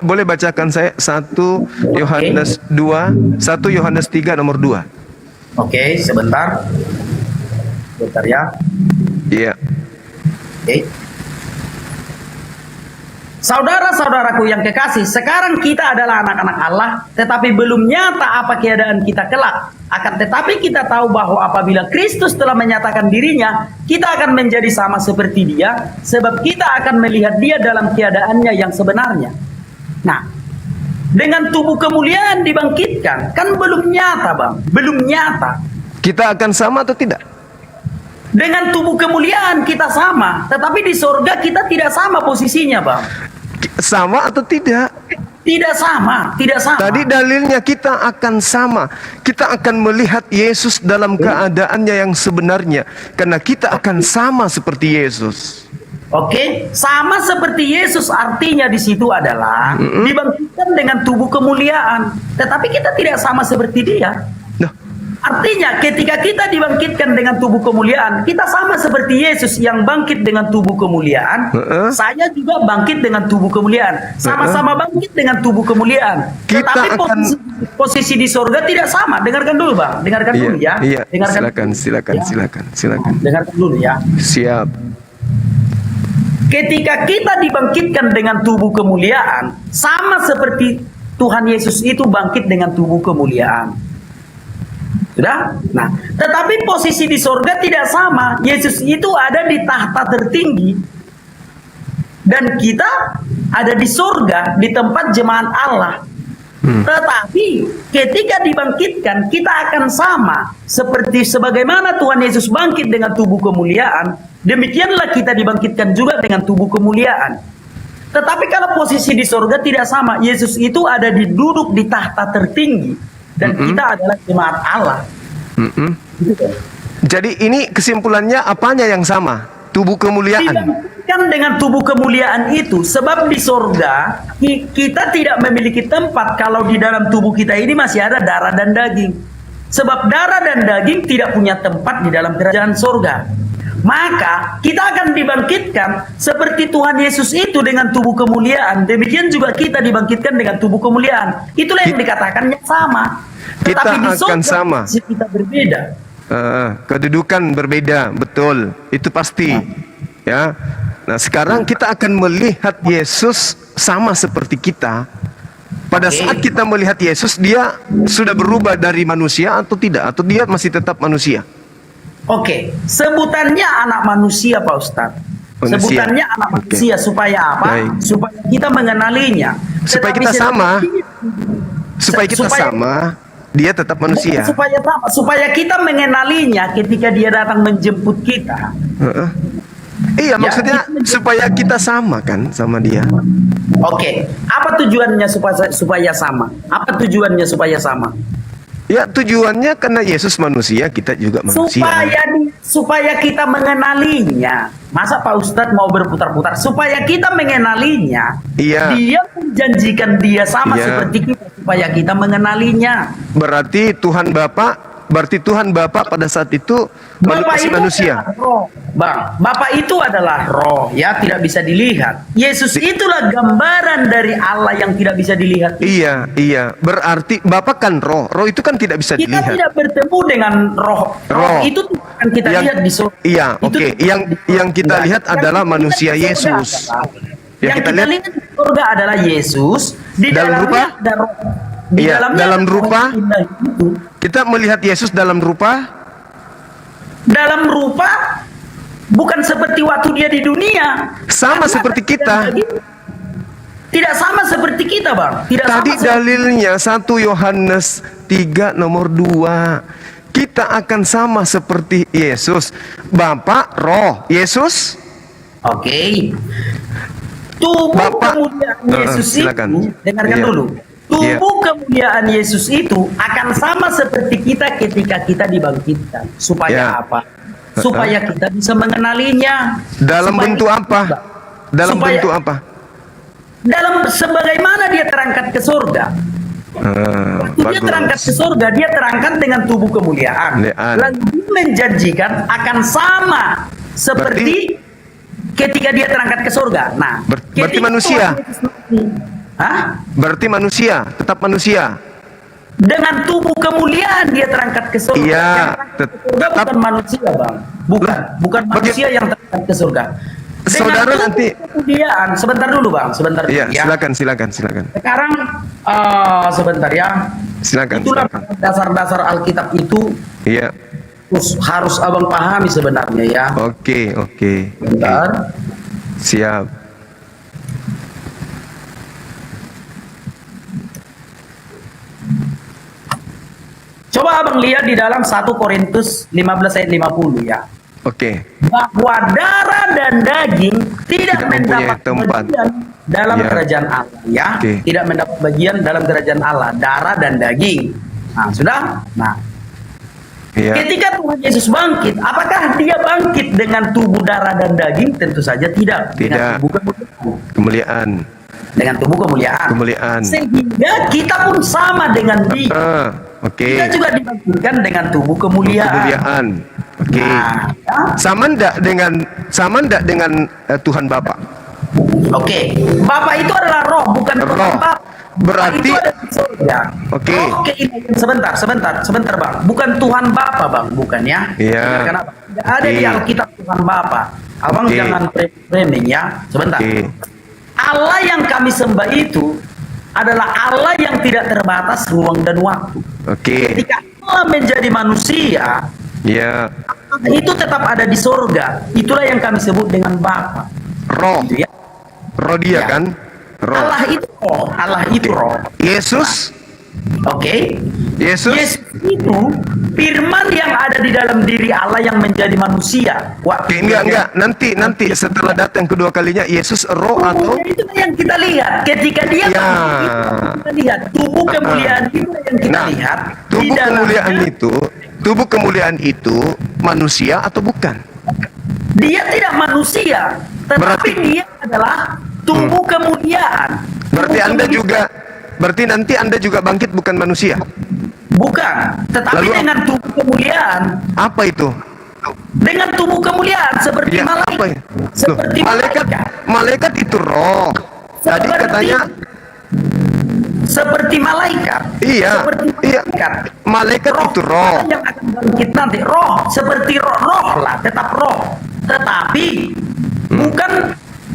boleh bacakan saya 1 Yohanes 2, 1 Yohanes 3 nomor 2. Oke, sebentar. Sebentar ya. Iya. Oke. Saudara-saudaraku yang kekasih, sekarang kita adalah anak-anak Allah, tetapi belum nyata apa keadaan kita kelak. Akan tetapi kita tahu bahwa apabila Kristus telah menyatakan dirinya, kita akan menjadi sama seperti Dia, sebab kita akan melihat Dia dalam keadaannya yang sebenarnya. Nah, dengan tubuh kemuliaan dibangkitkan, kan belum nyata, Bang. Belum nyata. Kita akan sama atau tidak? Dengan tubuh kemuliaan kita sama, tetapi di surga kita tidak sama posisinya, Bang. Sama atau tidak? Tidak sama, tidak sama. Tadi dalilnya kita akan sama. Kita akan melihat Yesus dalam keadaannya yang sebenarnya. Karena kita akan sama seperti Yesus. Oke, sama seperti Yesus artinya di situ adalah dibangkitkan dengan tubuh kemuliaan. Tetapi kita tidak sama seperti Dia. Nah, Artinya ketika kita dibangkitkan dengan tubuh kemuliaan, kita sama seperti Yesus yang bangkit dengan tubuh kemuliaan. Saya juga bangkit dengan tubuh kemuliaan. Sama-sama bangkit dengan tubuh kemuliaan. Kita Tetapi akan posisi di sorga tidak sama. Dengarkan dulu, Bang. Dengarkan dulu ya. Iya, Dengarkan. silakan. Dengarkan dulu ya. Siap. Ketika kita dibangkitkan dengan tubuh kemuliaan, sama seperti Tuhan Yesus itu bangkit dengan tubuh kemuliaan. Sudah? Nah, tetapi posisi di sorga tidak sama. Yesus itu ada di tahta tertinggi. Dan kita ada di sorga, di tempat jemaat Allah. Tetapi ketika dibangkitkan, kita akan sama. Seperti sebagaimana Tuhan Yesus bangkit dengan tubuh kemuliaan, demikianlah kita dibangkitkan juga dengan tubuh kemuliaan. Tetapi kalau posisi di sorga tidak sama. Yesus itu ada duduk di tahta tertinggi. Dan kita adalah jemaat Allah. Jadi ini kesimpulannya apanya yang sama? Tubuh kemuliaan. Dibangkitkan dengan tubuh kemuliaan itu. Sebab di sorga kita tidak memiliki tempat kalau di dalam tubuh kita ini masih ada darah dan daging. Sebab darah dan daging tidak punya tempat di dalam kerajaan sorga. Maka kita akan dibangkitkan seperti Tuhan Yesus itu dengan tubuh kemuliaan. Demikian juga kita dibangkitkan dengan tubuh kemuliaan. Itulah yang dikatakannya sama. Kita Tetapi di akan sorga sama. kita berbeda. Kedudukan berbeda, betul. Itu pasti. Ya. Nah, sekarang kita akan melihat Yesus sama seperti kita. Pada saat kita melihat Yesus, Dia sudah berubah dari manusia atau tidak? Atau Dia masih tetap manusia? Oke, sebutannya anak manusia, Pak Ustadz. Manusia. Sebutannya anak manusia supaya apa? Baik. Supaya kita mengenalinya. Supaya Tetapi kita sama. Supaya kita supaya- sama, Dia tetap manusia. Supaya apa? Supaya kita mengenalinya ketika Dia datang menjemput kita. Iya, Ya, maksudnya itu- supaya kita sama kan sama Dia. Oke, apa tujuannya supaya sama? Apa tujuannya supaya sama? Ya, tujuannya karena Yesus manusia, kita juga manusia. Supaya kita mengenalinya. Masa Pak Ustadz mau berputar-putar? Supaya kita mengenalinya. Iya. Dia menjanjikan Dia sama Iya. seperti kita supaya kita mengenalinya. Berarti Tuhan Bapa pada saat itu masih manusia. adalah roh, Bang. Bapak itu adalah roh, ya, tidak bisa dilihat. Yesus itulah gambaran dari Allah yang tidak bisa dilihat. Iya. Berarti Bapa kan roh. Roh itu kan tidak bisa Kita dilihat. tidak bertemu dengan roh. Roh. Itu akan kita lihat di surga. Iya, Itu oke. Yang kita lihat Yang adalah kita manusia lihat di surga Yesus. adalah- Yang Yang kita kita lihat- lihat di surga adalah Yesus. Di Dalam dalamnya rupa? ada roh. Di Iya, dalamnya dalam ada roh rupa? yang indah itu. Kita melihat Yesus dalam rupa Dalam rupa bukan seperti waktu Dia di dunia. sama Karena seperti kita. Tidak sama seperti kita, Bang. Tidak Tadi sama seperti- dalilnya 1 Yohanes 3 nomor 2. Kita akan sama seperti Yesus. Bapa roh, Yesus Oke. Tubuh Bapak- kemuliaan Yesus silakan. itu, dengarkan Iya. dulu. Tubuh kemuliaan Yesus itu akan sama seperti kita ketika kita dibangkitkan. Supaya Ya. apa? Supaya kita bisa mengenalinya. dalam Supaya bentuk kita- apa? Dalam supaya- bentuk apa? Dalam sebagaimana Dia terangkat ke surga. Dia terangkat ke surga, dia terangkat dengan tubuh kemuliaan. Lalu dia menjanjikan akan sama seperti ketika dia terangkat ke surga. Nah, berarti manusia. Berarti manusia, tetap manusia. Dengan tubuh kemuliaan dia terangkat ke surga. Iya, bukan manusia, Bang. Bukan manusia yang terangkat ke surga. Dengan saudara nanti kemuliaan, sebentar dulu, Bang, sebentar. Iya, ya. silakan. Sekarang sebentar ya. Itulah dasar-dasar Alkitab itu. Iya. Harus abang pahami sebenarnya ya. Oke. Bentar. Siap. Coba abang lihat di dalam 1 Korintus 15 ayat 50 ya. Oke. Bahwa darah dan daging tidak mendapat bagian dalam kerajaan Allah ya. Tidak mendapat bagian dalam kerajaan Allah, darah dan daging. Nah, sudah? Nah, ketika Tuhan Yesus bangkit, apakah dia bangkit dengan tubuh darah dan daging? Tentu saja tidak. Dengan tubuh kemuliaan. Dengan tubuh kemuliaan. Sehingga kita pun sama dengan dia. Kita juga dibangkitkan dengan tubuh kemuliaan. Oke. Nah, sama ndak dengan Tuhan Bapa? Oke. Bapa itu adalah roh, bukan Tuhan Bapa. Berarti Oke. Sebentar, Bang. Bukan Tuhan Bapa, Bang, bukan ya? Iya. Kenapa? Tidak ada di Alkitab Tuhan Bapa. Abang jangan framing ya. Sebentar. Allah yang kami sembah itu adalah Allah yang tidak terbatas ruang dan waktu. Ketika Allah menjadi manusia, itu tetap ada di surga. Itulah yang kami sebut dengan Bapa. Roh. Gitu ya. Roh dia kan? Roh. Allah itu roh. Yesus. Yesus itu firman yang ada di dalam diri Allah yang menjadi manusia. Enggak. Nanti setelah datang kedua kalinya Yesus roh atau itu yang kita lihat ketika dia kita lihat tubuh kemuliaan itu yang kita lihat. Tubuh kemuliaan itu manusia atau bukan? Dia tidak manusia, tetapi dia adalah tubuh kemuliaan. Berarti nanti Anda juga bangkit bukan manusia? Bukan, tetapi dengan tubuh kemuliaan. Apa itu? Dengan tubuh kemuliaan seperti malaikat. Seperti malaikat itu roh. Tadi katanya seperti malaikat. Iya. Malaikat itu roh. Yang akan bangkit nanti roh seperti roh lah, tetap roh. Tetapi bukan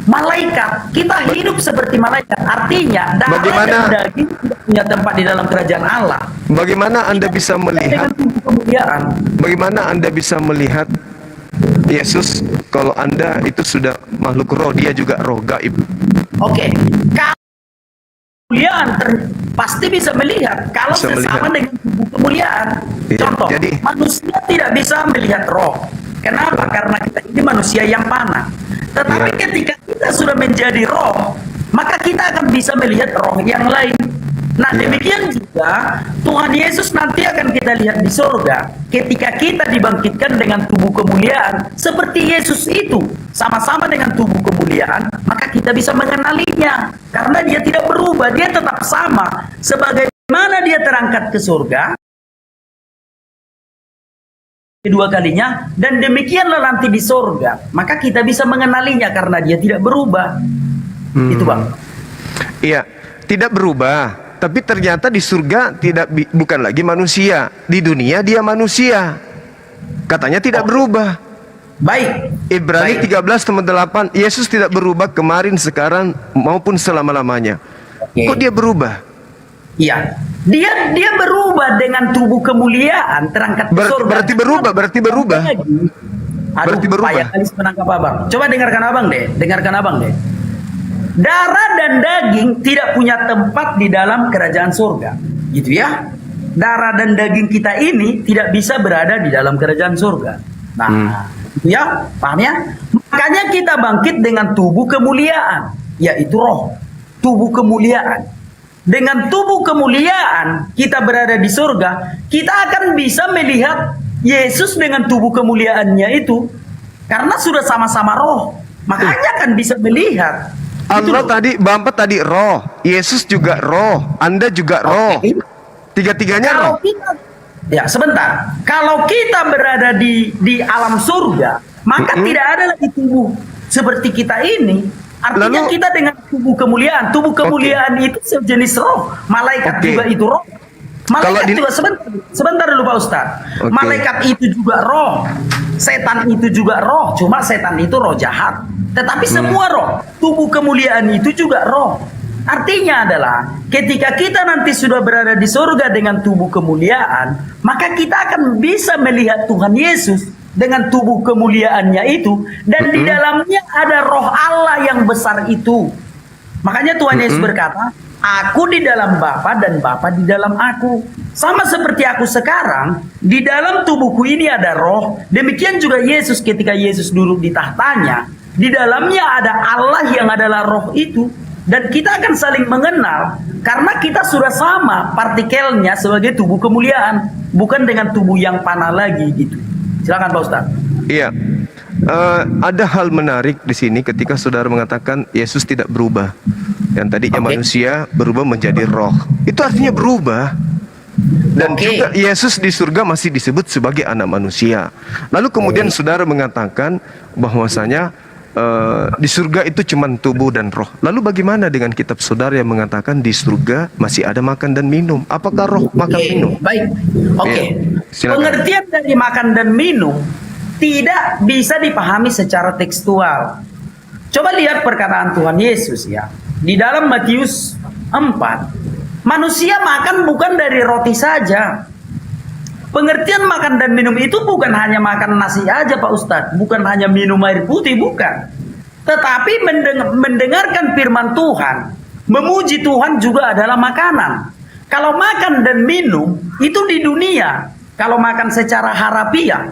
malaikat. Kita hidup seperti malaikat. Artinya darah dan daging tidak punya tempat di dalam kerajaan Allah. Bagaimana Anda bisa melihat? Bagaimana Anda bisa melihat Yesus kalau Anda itu sudah makhluk roh, dia juga roh gaib? Kemuliaan pasti bisa melihat kalau sesama dengan tubuh kemuliaan. Contoh, manusia tidak bisa melihat roh. Kenapa? Karena kita ini manusia yang panah. Tetapi ketika kita sudah menjadi roh, maka kita akan bisa melihat roh yang lain. Nah, demikian juga Tuhan Yesus nanti akan kita lihat di surga. Ketika kita dibangkitkan dengan tubuh kemuliaan, seperti Yesus itu, sama-sama dengan tubuh kemuliaan, maka kita bisa mengenalinya. Karena dia tidak berubah, dia tetap sama. Sebagaimana dia terangkat ke surga, kedua kalinya, dan demikianlah nanti di surga. Maka kita bisa mengenalinya karena dia tidak berubah. Itu, Bang. Iya, tidak berubah. Tapi ternyata di surga bukan lagi manusia. Di dunia dia manusia. Katanya tidak berubah. Baik. Ibrani 13:8, Yesus tidak berubah kemarin, sekarang maupun selama-lamanya. Kok dia berubah? Iya. Dia berubah dengan tubuh kemuliaan terangkat ke surga. Berarti berubah. Berarti berubah. Payah kali menangkap abang. Coba dengarkan abang deh. Darah dan daging tidak punya tempat di dalam kerajaan surga, gitu ya. Darah dan daging kita ini tidak bisa berada di dalam kerajaan surga. Nah, gitu ya, paham ya? Makanya kita bangkit dengan tubuh kemuliaan, yaitu roh, tubuh kemuliaan. Dengan tubuh kemuliaan kita berada di surga, kita akan bisa melihat Yesus dengan tubuh kemuliaannya itu, karena sudah sama-sama roh, makanya akan bisa melihat. Allah tadi, Bapak tadi roh, Yesus juga roh, Anda juga roh. Tiga-tiganya Kalau roh. kita, ya sebentar, kalau kita berada di alam surga, maka tidak ada lagi tubuh seperti kita ini. Artinya Lalu- kita dengan tubuh kemuliaan. Tubuh kemuliaan itu sejenis roh. Malaikat Oke. juga itu roh. Kalau Malaikat di- juga sebentar dulu Pak Ustaz. Oke. Malaikat itu juga roh. Setan itu juga roh. Cuma setan itu roh jahat. Tetapi semua roh. Tubuh kemuliaan itu juga roh. Artinya adalah ketika kita nanti sudah berada di surga dengan tubuh kemuliaan, maka kita akan bisa melihat Tuhan Yesus dengan tubuh kemuliaannya itu, dan di dalamnya ada roh Allah yang besar itu. Makanya Tuhan Yesus berkata, aku di dalam Bapa dan Bapa di dalam aku. Sama seperti aku sekarang, di dalam tubuhku ini ada roh. Demikian juga Yesus ketika Yesus duduk di tahtanya, di dalamnya ada Allah yang adalah roh itu. Dan kita akan saling mengenal karena kita sudah sama partikelnya sebagai tubuh kemuliaan, bukan dengan tubuh yang panah lagi gitu. Silakan Pak Ustaz. Iya. Ada hal menarik di sini ketika saudara mengatakan Yesus tidak berubah. Yang tadinya Oke. manusia berubah menjadi roh. Itu artinya berubah. Dan Oke. juga Yesus di surga masih disebut sebagai anak manusia. Lalu kemudian saudara mengatakan bahwasanya di surga itu cuma tubuh dan roh. Lalu bagaimana dengan kitab saudara yang mengatakan di surga masih ada makan dan minum? Apakah roh makan minum? Baik. Oke. Iya, silakan. Pengertian dari makan dan minum tidak bisa dipahami secara tekstual. Coba lihat perkataan Tuhan Yesus ya. Di dalam Matius 4, manusia makan bukan dari roti saja. Pengertian makan dan minum itu bukan hanya makan nasi aja Pak Ustadz. Bukan hanya minum air putih, bukan. Tetapi mendengarkan firman Tuhan, memuji Tuhan juga adalah makanan. Kalau makan dan minum itu di dunia. Kalau makan secara harafiah,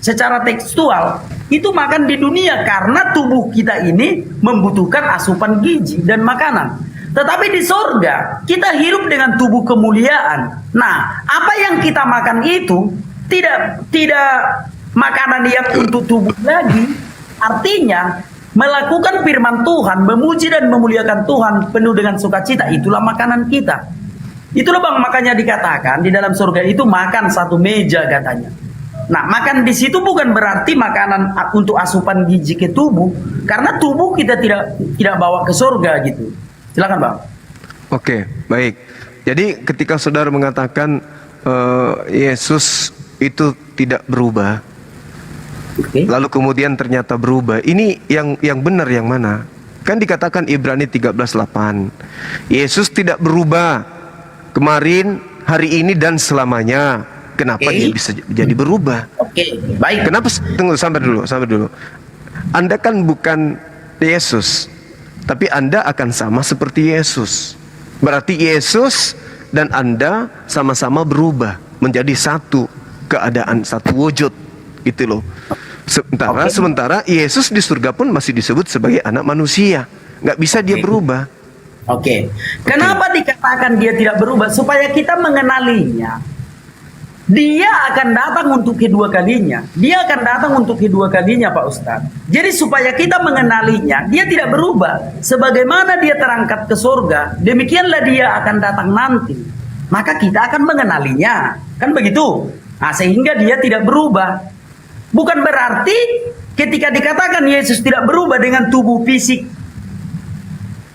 secara tekstual, itu makan di dunia karena tubuh kita ini membutuhkan asupan gizi dan makanan. Tetapi di surga kita hidup dengan tubuh kemuliaan. Nah, apa yang kita makan itu tidak makanan yang untuk tubuh lagi. Artinya melakukan firman Tuhan, memuji dan memuliakan Tuhan penuh dengan sukacita, itulah makanan kita. Itulah Bang, makanya dikatakan di dalam surga itu makan satu meja katanya. Nah, makan di situ bukan berarti makanan untuk asupan gizi ke tubuh, karena tubuh kita tidak bawa ke surga gitu. Silakan Bang. Oke, baik. Jadi ketika saudara mengatakan Yesus itu tidak berubah, Oke. lalu kemudian ternyata berubah, ini yang benar yang mana? Kan dikatakan Ibrani 13:8, Yesus tidak berubah kemarin, hari ini dan selamanya. Kenapa Oke. dia bisa jadi berubah? Oke, baik. Kenapa? Tunggu, sampai dulu. Anda kan bukan Yesus, tapi Anda akan sama seperti Yesus. Berarti Yesus dan Anda sama-sama berubah menjadi satu keadaan, satu wujud, gitu loh. Sementara Yesus di surga pun masih disebut sebagai anak manusia, nggak bisa dia berubah. Oke. Kenapa dikatakan dia tidak berubah? Supaya kita mengenalinya. Dia akan datang untuk kedua kalinya. Dia akan datang untuk kedua kalinya Pak Ustadz. Jadi supaya kita mengenalinya, dia tidak berubah. Sebagaimana dia terangkat ke surga, demikianlah dia akan datang nanti. Maka kita akan mengenalinya. Kan begitu? Nah, sehingga dia tidak berubah. Bukan berarti ketika dikatakan Yesus tidak berubah dengan tubuh fisik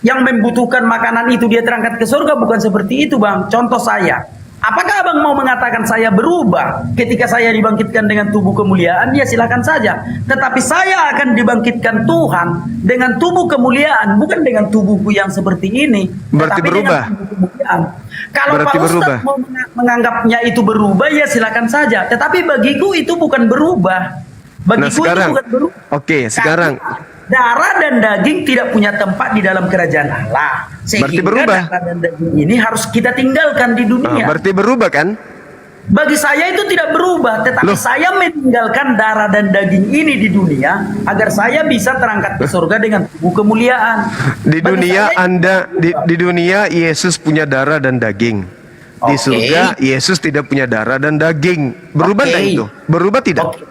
yang membutuhkan makanan itu dia terangkat ke surga, bukan seperti itu Bang. Contoh saya. Apakah Abang mau mengatakan saya berubah ketika saya dibangkitkan dengan tubuh kemuliaan? Ya silakan saja. Tetapi saya akan dibangkitkan Tuhan dengan tubuh kemuliaan, bukan dengan tubuhku yang seperti ini. Berarti tetapi berubah. dengan tubuh kemuliaan. Kalau Berarti Pak berubah. Ustadz mau menganggapnya itu berubah, ya silakan saja. Tetapi bagiku itu bukan berubah. Bagiku itu sekarang, bukan berubah. oke, sekarang. Karena darah dan daging tidak punya tempat di dalam kerajaan Allah. Berarti Sehingga berubah. darah dan daging ini harus kita tinggalkan di dunia. Berarti berubah kan? Bagi saya itu tidak berubah, tetapi Loh. saya meninggalkan darah dan daging ini di dunia agar saya bisa terangkat ke surga dengan tubuh kemuliaan. Di Bagi dunia saya- Anda di dunia Yesus punya darah dan daging. Di Oke. surga Yesus tidak punya darah dan daging. Berubah Oke. enggak itu? Berubah tidak? Oke.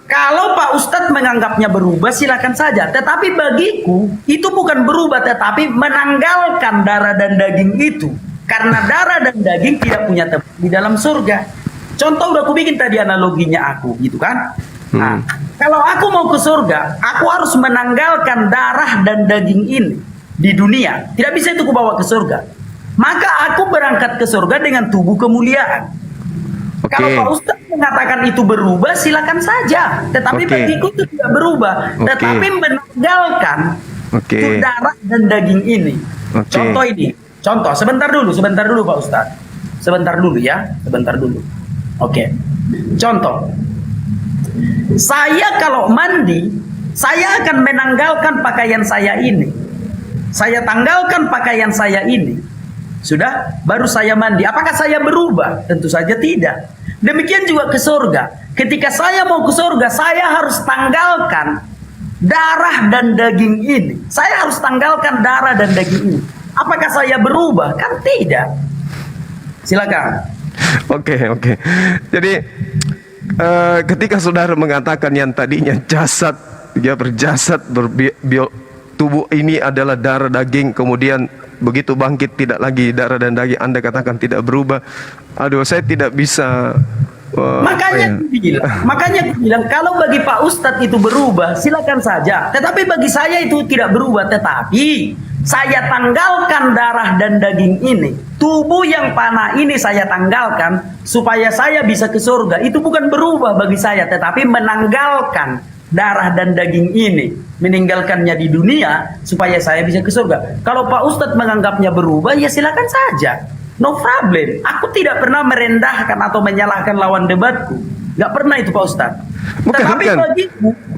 Kalau Pak Ustadz menganggapnya berubah, silakan saja. Tetapi bagiku itu bukan berubah, tetapi menanggalkan darah dan daging itu. Karena darah dan daging tidak punya tempat di dalam surga. Contoh udah aku bikin tadi analoginya aku, gitu kan? Nah, kalau aku mau ke surga, aku harus menanggalkan darah dan daging ini di dunia. Tidak bisa itu kubawa ke surga. Maka aku berangkat ke surga dengan tubuh kemuliaan. Kalau Pak Ustadz mengatakan itu berubah, silakan saja. Tetapi bagiku itu tidak berubah. Tetapi menanggalkan darah dan daging ini. Contoh ini. Contoh, sebentar dulu Pak Ustadz. Sebentar dulu ya, sebentar dulu. Contoh. Saya kalau mandi, saya akan menanggalkan pakaian saya ini. Saya tanggalkan pakaian saya ini. Sudah, baru saya mandi. Apakah saya berubah? Tentu saja tidak. Demikian juga ke surga. Ketika saya mau ke surga, saya harus tanggalkan darah dan daging ini. Saya harus tanggalkan darah dan daging ini. Apakah saya berubah? Kan tidak. Silakan. Oke. Jadi ketika saudara mengatakan yang tadinya jasad, dia berjasad, tubuh ini adalah darah daging, kemudian begitu bangkit tidak lagi darah dan daging, Anda katakan tidak berubah. Aduh, saya tidak bisa. Makanya aku bilang kalau bagi Pak Ustadz itu berubah, silakan saja. Tetapi bagi saya itu tidak berubah. Tetapi saya tanggalkan darah dan daging ini, tubuh yang panah ini saya tanggalkan supaya saya bisa ke surga. Itu bukan berubah bagi saya, tetapi menanggalkan darah dan daging ini, meninggalkannya di dunia supaya saya bisa ke surga. Kalau Pak Ustadz menganggapnya berubah, ya silakan saja, no problem. Aku tidak pernah merendahkan atau menyalahkan lawan debatku, nggak pernah itu Pak Ustadz.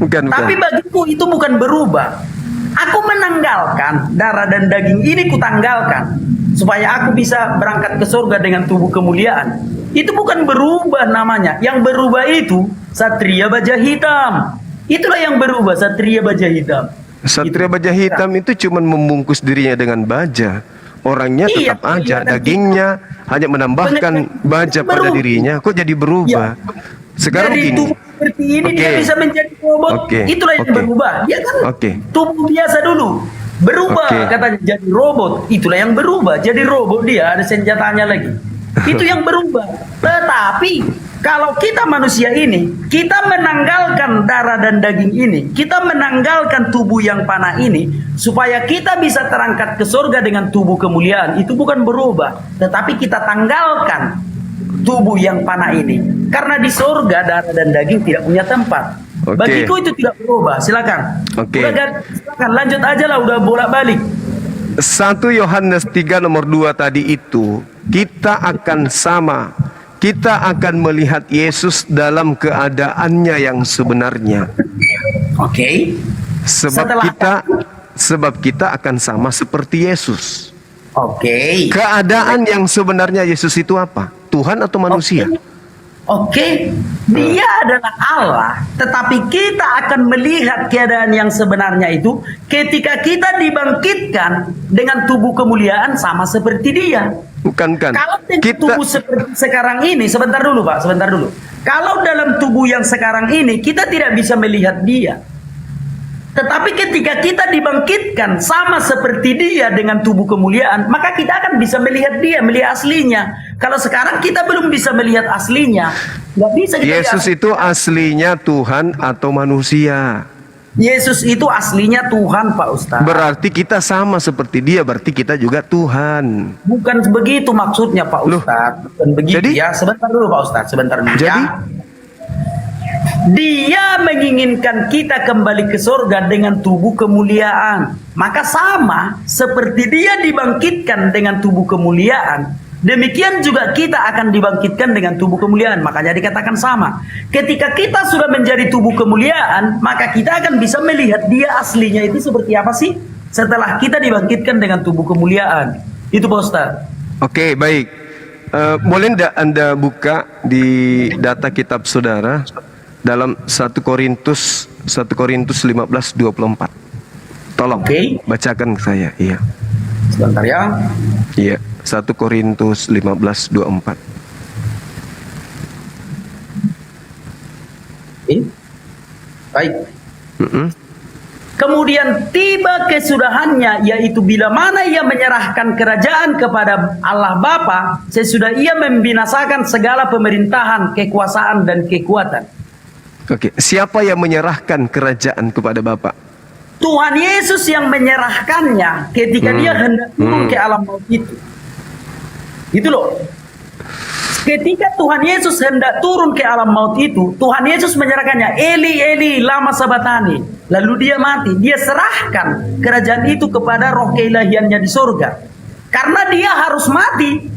Tapi bagiku itu bukan berubah. Aku menanggalkan darah dan daging ini, kutanggalkan supaya aku bisa berangkat ke surga dengan tubuh kemuliaan. Itu bukan berubah namanya. Yang berubah itu Satria Baja Hitam. Itulah yang berubah, Satria Baja Hitam. Satria Baja Hitam itu cuma membungkus dirinya dengan baja. Orangnya tetap aja, dagingnya hanya menambahkan baja pada dirinya. Kok jadi berubah? Sekarang jadi gini. Tubuh seperti ini dia bisa menjadi robot. Itulah yang berubah. Dia kan tubuh biasa dulu. Berubah katanya jadi robot. Itulah yang berubah. Jadi robot dia ada senjatanya lagi. Itu yang berubah. Tetapi kalau kita manusia ini, kita menanggalkan darah dan daging ini, kita menanggalkan tubuh yang panah ini, supaya kita bisa terangkat ke surga dengan tubuh kemuliaan. Itu bukan berubah, tetapi kita tanggalkan tubuh yang panah ini. Karena di surga darah dan daging tidak punya tempat. Bagiku itu tidak berubah. Silakan. Silakan lanjut aja lah, udah bolak-balik. 1 Yohanes 3 nomor 2 tadi itu, kita akan sama. Kita akan melihat Yesus dalam keadaannya yang sebenarnya. Sebab kita akan sama seperti Yesus. Keadaan yang sebenarnya Yesus itu apa? Tuhan atau manusia? Dia adalah Allah, tetapi kita akan melihat keadaan yang sebenarnya itu ketika kita dibangkitkan dengan tubuh kemuliaan sama seperti dia. Bukan kan? Kalau tubuh seperti sekarang ini, sebentar dulu Pak, sebentar dulu. Kalau dalam tubuh yang sekarang ini kita tidak bisa melihat dia. Tetapi ketika kita dibangkitkan sama seperti dia dengan tubuh kemuliaan, maka kita akan bisa melihat dia, melihat aslinya. Kalau sekarang kita belum bisa melihat aslinya, nggak bisa kita Yesus itu aslinya Tuhan atau manusia? Yesus itu aslinya Tuhan, Pak Ustaz. Berarti kita sama seperti dia, berarti kita juga Tuhan. Bukan begitu maksudnya, Pak Ustaz. Bukan begitu. Jadi, ya, sebentar dulu Pak Ustaz, sebentar dulu. Jadi, dia menginginkan kita kembali ke surga dengan tubuh kemuliaan. Maka sama seperti dia dibangkitkan dengan tubuh kemuliaan, demikian juga kita akan dibangkitkan dengan tubuh kemuliaan. Makanya dikatakan sama. Ketika kita sudah menjadi tubuh kemuliaan, maka kita akan bisa melihat dia aslinya itu seperti apa sih setelah kita dibangkitkan dengan tubuh kemuliaan. Itu Pak Ustaz. Oke, baik. Boleh tidak Anda buka di data kitab saudara dalam 1 Korintus 15:24. Tolong bacakan ke saya. Iya. Sebentar ya. Iya, 1 Korintus 15:24. Baik. Mm-mm. Kemudian tiba kesudahannya, yaitu bila mana ia menyerahkan kerajaan kepada Allah Bapa, sesudah ia membinasakan segala pemerintahan, kekuasaan dan kekuatan. Oke, siapa yang menyerahkan kerajaan kepada Bapa? Tuhan Yesus yang menyerahkannya ketika dia hendak turun ke alam maut itu. Itu loh. Ketika Tuhan Yesus hendak turun ke alam maut itu, Tuhan Yesus menyerahkannya, Eli, Eli, lama sabatani. Lalu dia mati. Dia serahkan kerajaan itu kepada roh keilahiannya di surga. Karena dia harus mati.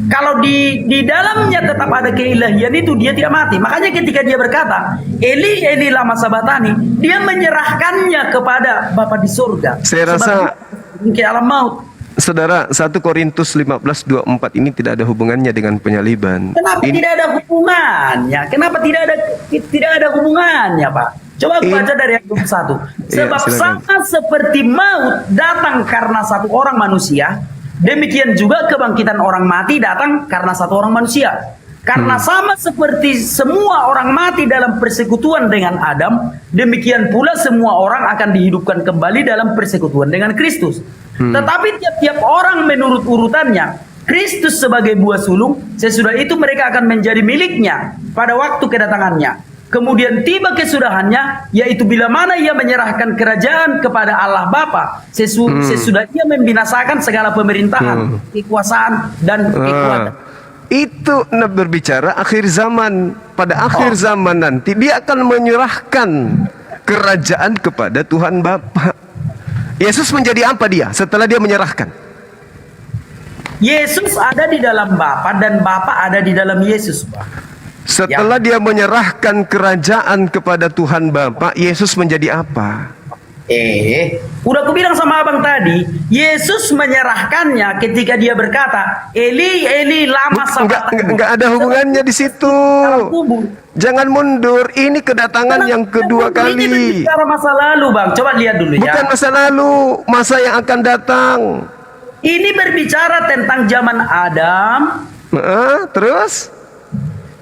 Kalau di dalamnya tetap ada keilahian itu, dia tidak mati. Makanya ketika dia berkata, Eli, Eli, lama sabatani, dia menyerahkannya kepada Bapa di surga. Saya rasa ke alam maut. Saudara, 1 Korintus 15:24 ini tidak ada hubungannya dengan penyaliban. Kenapa tidak ada hubungannya? Kenapa tidak ada hubungannya, Pak? Coba aku baca dari ayat 21. Sebab sama seperti maut datang karena satu orang manusia, demikian juga kebangkitan orang mati datang karena satu orang manusia. Karena sama seperti semua orang mati dalam persekutuan dengan Adam, demikian pula semua orang akan dihidupkan kembali dalam persekutuan dengan Kristus. Tetapi tiap-tiap orang menurut urutannya. Kristus sebagai buah sulung, sesudah itu mereka akan menjadi miliknya pada waktu kedatangannya. Kemudian tiba kesudahannya, yaitu bila mana ia menyerahkan kerajaan kepada Allah Bapa, sesudah ia membinasakan segala pemerintahan, kekuasaan dan kekuatan. Itu berbicara akhir zaman. Pada akhir zaman nanti dia akan menyerahkan kerajaan kepada Tuhan Bapa. Yesus menjadi apa dia setelah dia menyerahkan? Yesus ada di dalam Bapa dan Bapa ada di dalam Yesus, Pak. Setelah dia menyerahkan kerajaan kepada Tuhan Bapa, Yesus menjadi apa? Udah aku bilang sama abang tadi, Yesus menyerahkannya ketika dia berkata, Eli, Eli, lama sabatani. Enggak ada hubungannya di situ. Jangan mundur. Ini kedatangan yang kedua kali. Ini berbicara masa lalu, Bang. Coba lihat dulu ya. Bukan masa lalu, masa yang akan datang. Ini berbicara tentang zaman Adam. Terus?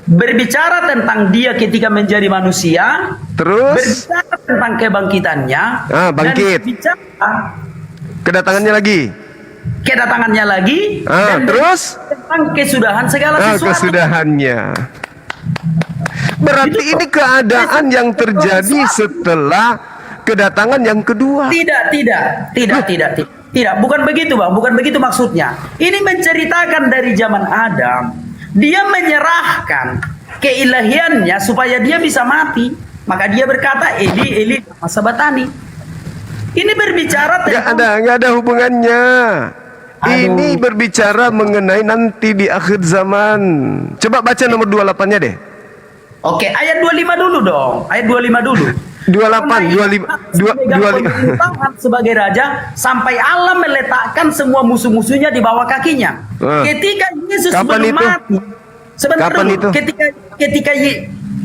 Berbicara tentang dia ketika menjadi manusia. Terus? Berbicara tentang kebangkitannya. Bangkit. Dan berbicara kedatangannya lagi. Kedatangannya lagi. Dan terus? Tentang kesudahan segala sesuatu. Kesudahannya. Berarti ini keadaan yang terjadi setelah kedatangan yang kedua. Tidak, bukan begitu, Bang. Bukan begitu maksudnya. Ini menceritakan dari zaman Adam. Dia menyerahkan keilahiannya supaya dia bisa mati. Maka dia berkata, Eli, Eli, lama sabatani. Ini berbicara tentang... Nggak ada hubungannya. Ini berbicara mengenai nanti di akhir zaman. Coba baca nomor 28-nya deh. Oke, ayat 25 dulu dong. Ayat 25 dulu. 28, 25 sebagai raja sampai Allah meletakkan semua musuh-musuhnya di bawah kakinya. Ketika Yesus belum mati. Sebentar dulu. Ketika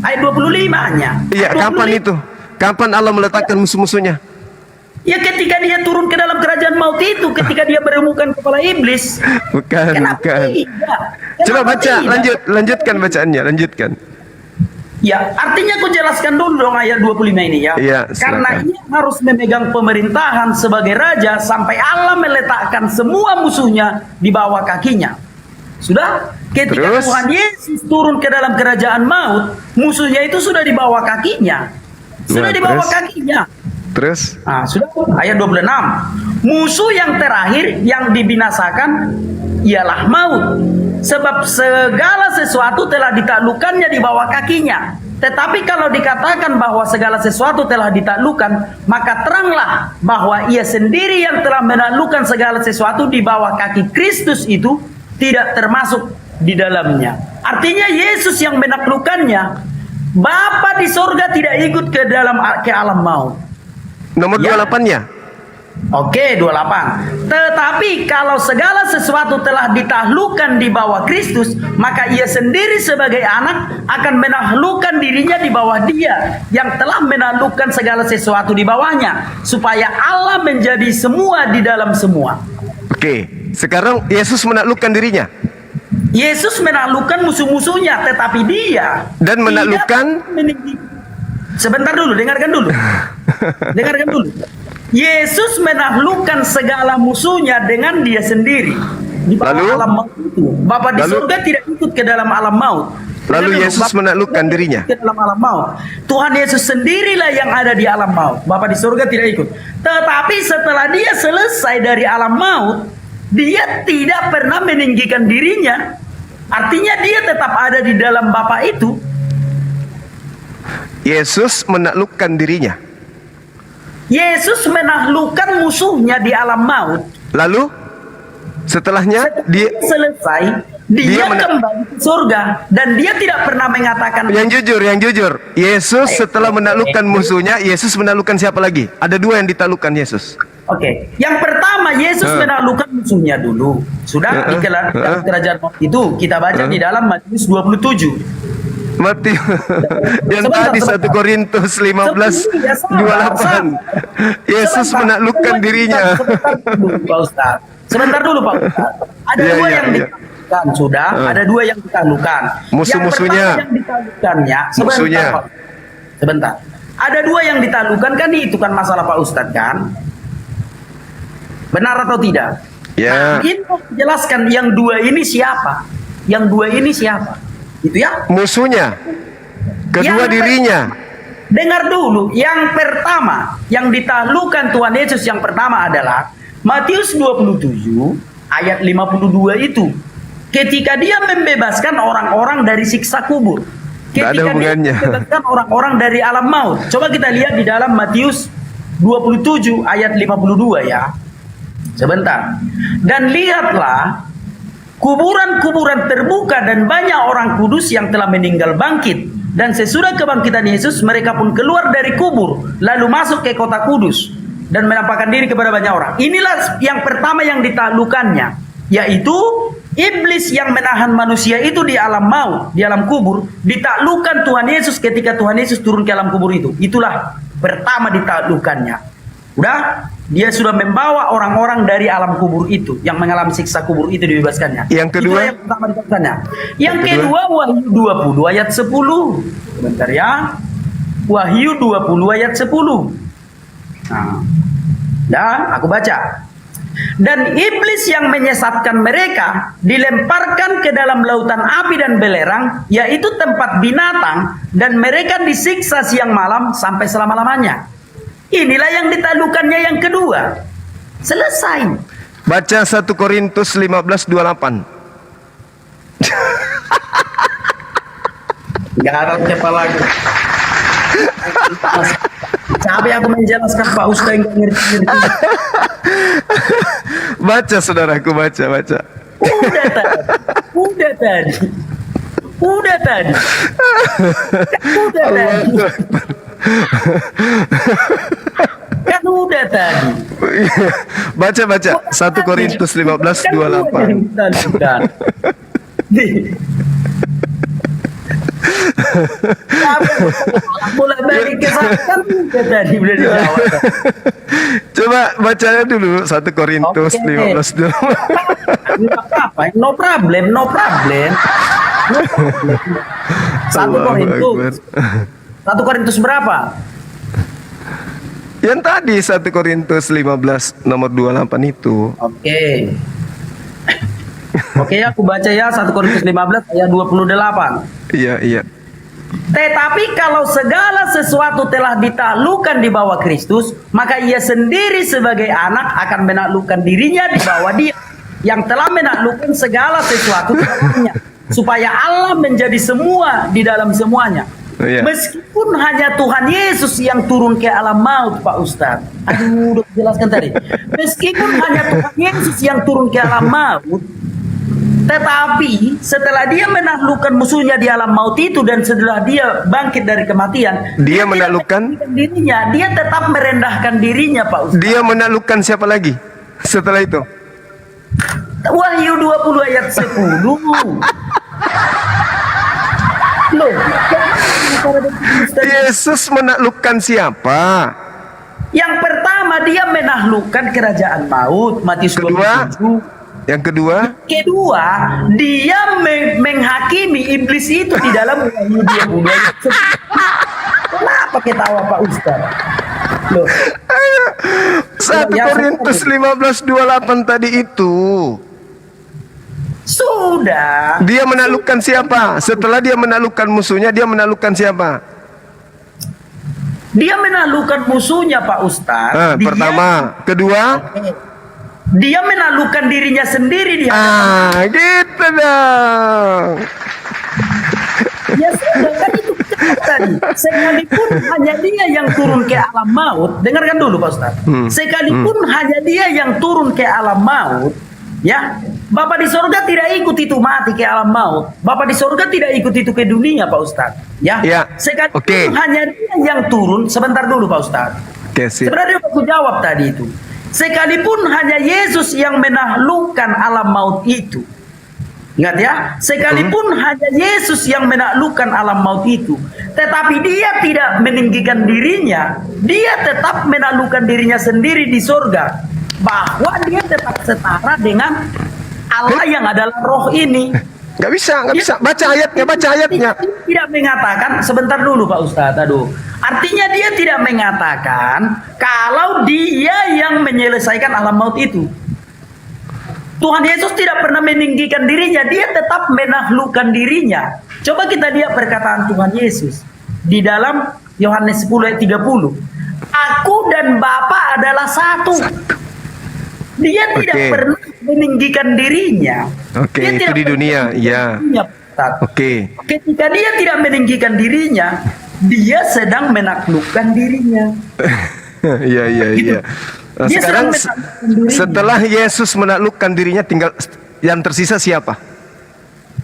ayat 25-nya. Iya, kapan itu? Kapan Allah meletakkan musuh-musuhnya? Ya ketika dia turun ke dalam kerajaan maut itu, ketika dia berumukan kepala iblis. Bukan. Coba baca, lanjutkan bacaannya, lanjutkan. Ya, artinya aku jelaskan dulu dong ayat 25 ini ya. Iya, karena ia harus memegang pemerintahan sebagai raja sampai Allah meletakkan semua musuhnya di bawah kakinya. Sudah? Ketika Tuhan Yesus turun ke dalam kerajaan maut, musuhnya itu sudah di bawah kakinya. Sudah di bawah kakinya. Terus? Sudah ayat 26. Musuh yang terakhir yang dibinasakan ialah maut. Sebab segala sesuatu telah ditaklukkannya di bawah kakinya. Tetapi kalau dikatakan bahwa segala sesuatu telah ditaklukkan, maka teranglah bahwa ia sendiri yang telah menaklukkan segala sesuatu di bawah kaki Kristus itu tidak termasuk di dalamnya. Artinya Yesus yang menaklukkannya. Bapa di sorga tidak ikut ke alam maut. Nomor 28-nya. Oke, 28. Tetapi kalau segala sesuatu telah ditaklukkan di bawah Kristus, maka ia sendiri sebagai anak akan menaklukkan dirinya di bawah dia yang telah menaklukkan segala sesuatu di bawahnya, supaya Allah menjadi semua di dalam semua. Oke, sekarang Yesus menaklukkan dirinya. Yesus menaklukkan musuh-musuhnya, tetapi dia dan menaklukkan Sebentar dulu, dengarkan dulu. Dengarkan dulu. Yesus menaklukkan segala musuhnya dengan dia sendiri di bawah Lalu? alam maut itu. Bapa di Lalu? surga tidak ikut ke dalam alam maut. Lalu Dengar dulu, Yesus Bapa menaklukkan dirinya. ke dalam alam maut. Tuhan Yesus sendirilah yang ada di alam maut. Bapa di surga tidak ikut. Tetapi setelah dia selesai dari alam maut, dia tidak pernah meninggikan dirinya. Artinya dia tetap ada di dalam Bapa itu. Yesus menaklukkan dirinya. Yesus menaklukkan musuhnya di alam maut. Lalu setelahnya dia Selesai, Dia dia mena- kembali ke surga dan dia tidak pernah mengatakan yang jujur. Yesus setelah menaklukkan musuhnya, Yesus menaklukkan siapa lagi? Ada dua yang ditaklukkan Yesus. Oke, yang pertama Yesus menaklukkan musuhnya dulu. Sudah di dalam kerajaan maut itu kita baca di dalam Matius 27. Mati yang Sebentar, tadi 1 sebentar. Korintus 15:28. Yesus menaklukkan dirinya. Sebentar dulu Pak Ustaz. Ada Iya, dua iya, yang iya. ditaklukkan sudah, ada dua yang ditaklukkan. Musuh-musuhnya. Yang pertama yang ditaklukkannya, Musuhnya. Pak. Sebentar. Ada dua yang ditaklukkan kan itu kan masalah Pak Ustaz kan? Benar atau tidak? Ya. Nah, ini jelaskan yang dua ini siapa? Yang dua ini siapa? Itu ya. Musuhnya. Kedua Yang dirinya. Dengar dulu, yang pertama yang ditaklukkan Tuhan Yesus yang pertama adalah Matius 27 ayat 52 itu. Ketika dia membebaskan orang-orang dari siksa kubur. Nggak ada Ketika dia hubungannya. membebaskan orang-orang dari alam maut. Coba kita lihat di dalam Matius 27 ayat 52 ya. Sebentar. Dan lihatlah kuburan-kuburan terbuka dan banyak orang kudus yang telah meninggal bangkit. Dan sesudah kebangkitan Yesus, mereka pun keluar dari kubur, lalu masuk ke kota kudus dan menampakkan diri kepada banyak orang. Inilah yang pertama yang ditaklukkannya, yaitu iblis yang menahan manusia itu di alam maut, di alam kubur, ditaklukkan Tuhan Yesus ketika Tuhan Yesus turun ke alam kubur itu. Itulah pertama ditaklukkannya. Udah, dia sudah membawa orang-orang dari alam kubur itu yang mengalami siksa kubur itu dibebaskannya. Yang kedua? Itulah yang pertama ditaklukkannya. Yang Yang kedua? kedua Wahyu 20 ayat 10. Sebentar ya. Wahyu 20 ayat 10. Nah, dan aku baca. Dan iblis yang menyesatkan mereka dilemparkan ke dalam lautan api dan belerang, yaitu tempat binatang, dan mereka disiksa siang malam sampai selama-lamanya. Inilah yang ditaklukkannya yang kedua. Selesai. Baca 1 Korintus 15:28. Gak ada kepala lagi. Capek aku menjelaskan Pak Ustaz yang gak ngerti-ngerti. Baca saudaraku, baca. Udah tadi. Udah tadi. Udah tadi. Udah tadi. Kan udah tadi. Baca 1 Korintus 15:28. Mulai balik ke sana kan udah tadi udah dijawab. Coba bacanya dulu 1 Korintus Oke. 15:28. Nggak apa-apa, no problem, no problem. No problem. Satu Allahu Korintus. Akbar. 1 Korintus berapa? Yang tadi 1 Korintus 15 nomor 28 itu. Oke. Oke, aku baca ya 1 Korintus 15 ayat 28. Iya. Tetapi kalau segala sesuatu telah ditaklukkan di bawah Kristus, maka ia sendiri sebagai anak akan menaklukkan dirinya di bawah dia yang telah menaklukkan segala sesuatu di bawahnya, supaya Allah menjadi semua di dalam semuanya. Iya. Meskipun hanya Tuhan Yesus yang turun ke alam maut, Pak Ustadz. Aduh, udah jelaskan tadi. Meskipun hanya Tuhan Yesus yang turun ke alam maut, tetapi setelah dia menaklukkan musuhnya di alam maut itu dan setelah dia bangkit dari kematian, Dia tidak menaklukkan dirinya, dia tetap merendahkan dirinya, Pak Ustaz. Dia menaklukkan siapa lagi setelah itu? Wahyu 20 ayat 10. Loh, Yesus menaklukkan siapa? yang pertama dia menaklukkan kerajaan maut, Matius Kedua? 27. Yang kedua, Kedua, dia menghakimi iblis itu di dalam Wahyu 20 ayat 10. Kenapa pakai tawa Pak Ustaz? Loh, 1 Ya, Korintus 15:28 tadi itu. sudah. Dia menaklukkan siapa? Setelah dia menaklukkan musuhnya, dia menaklukkan siapa? Dia menaklukkan musuhnya Pak Ustaz. Pertama, kedua, Dia menaklukkan dirinya sendiri di gitu dong. Ya sudah kan itu tadi. Sekalipun hanya dia yang turun ke alam maut, dengarkan dulu Pak Ustaz. Sekalipun hanya dia yang turun ke alam maut, ya, Bapak di surga tidak ikut itu mati ke alam maut. Bapak di surga tidak ikut itu ke dunia Pak Ustaz. Ya. Ya. Sekalipun hanya dia yang turun, sebentar dulu Pak Ustaz. Oke, sip. Sebenarnya aku jawab tadi itu. Sekalipun hanya Yesus yang menaklukkan alam maut itu. Ingat ya, sekalipun hanya Yesus yang menaklukkan alam maut itu, tetapi dia tidak meninggikan dirinya, dia tetap menaklukkan dirinya sendiri di surga, bahwa dia tetap setara dengan Allah yang adalah roh ini. Nggak bisa. Baca ayatnya. Tidak mengatakan, sebentar dulu Pak Ustadz, aduh. Artinya dia tidak mengatakan kalau dia yang menyelesaikan alam maut itu. Tuhan Yesus tidak pernah meninggikan dirinya, dia tetap menaklukkan dirinya. Coba kita lihat perkataan Tuhan Yesus di dalam Yohanes 10 ayat 30. Aku dan Bapa adalah satu. Dia tidak pernah meninggikan dirinya. Oke, itu di dunia, ya. Oke. Ketika dia tidak meninggikan dirinya, dia sedang menaklukkan dirinya. Iya. Nah, sekarang setelah Yesus menaklukkan dirinya, tinggal yang tersisa siapa?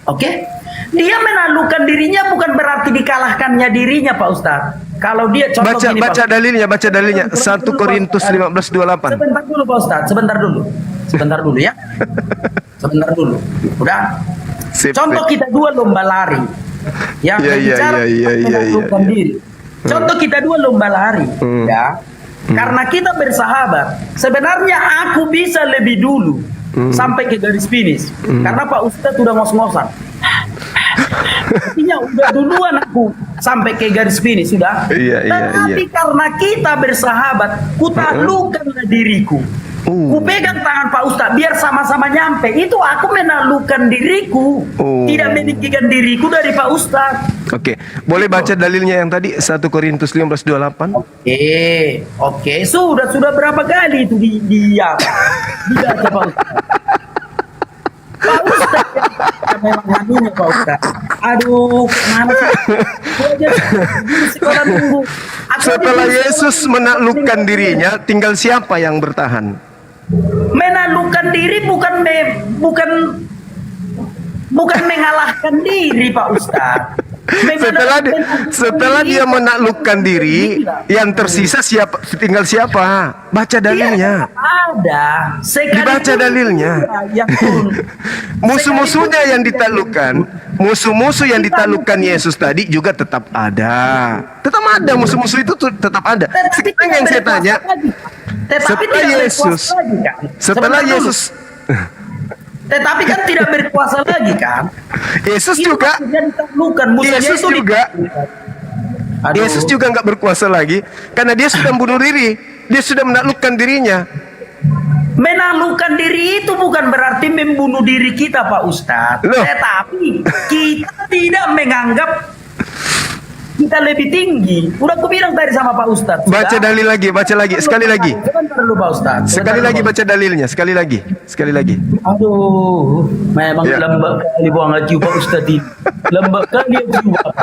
Oke. Dia menaklukkan dirinya bukan berarti dikalahkannya dirinya Pak Ustadz. Kalau dia contoh gini, baca dalilnya 1 Korintus 15:28. Sebentar dulu Pak Ustadz, sebentar dulu ya. Sebentar dulu. Udah. Contoh kita dua lomba lari. Yang berbicara menaklukkan diri. Contoh kita dua lomba lari, ya. Karena kita bersahabat, sebenarnya aku bisa lebih dulu sampai ke garis finish. Karena Pak Ustadz sudah ngos-ngosan. Artinya udah duluan aku sampai ke garis finish sudah. Tapi karena kita bersahabat, ku taklukkanlah diriku. Ku pegang tangan Pak Ustadz biar sama-sama nyampe. Itu aku menaklukkan diriku, tidak meninggikan diriku dari Pak Ustadz. Oke, boleh baca dalilnya yang tadi 1 Korintus 15:28? Oke, sudah berapa kali itu dibaca Pak Ustadz? Pak Ustadz ya, memang hanunya Pak Ustadz. Aduh, mana sih? Setelah Yesus menaklukkan dirinya, tinggal siapa yang bertahan? Menaklukkan diri bukan mengalahkan diri Pak Ustadz. Setelah dia menaklukkan diri, yang tersisa siapa? Tinggal siapa? Baca dalilnya. Ada. Dibaca dalilnya. Musuh-musuhnya yang ditaklukkan, musuh-musuh yang ditaklukkan Yesus tadi juga tetap ada. Tetap ada musuh-musuh itu tetap ada. Sekarang yang saya tanya, setelah Yesus tetapi kan tidak berkuasa lagi kan? Yesus juga Yesus juga nggak berkuasa lagi karena dia sudah bunuh diri, dia sudah menaklukkan dirinya. Menaklukkan diri itu bukan berarti membunuh diri kita Pak Ustadz. Tetapi kita tidak menganggap kita lebih tinggi. Udah aku bilang tadi sama Pak Ustadz. Baca dalil lagi, sekali lagi. Sebentar dulu Pak Ustadz. Sekali lagi baca dalilnya, sekali lagi. Aduh, memang lembek kali buang haji Pak Ustadz ini. Lembek kali jiwa.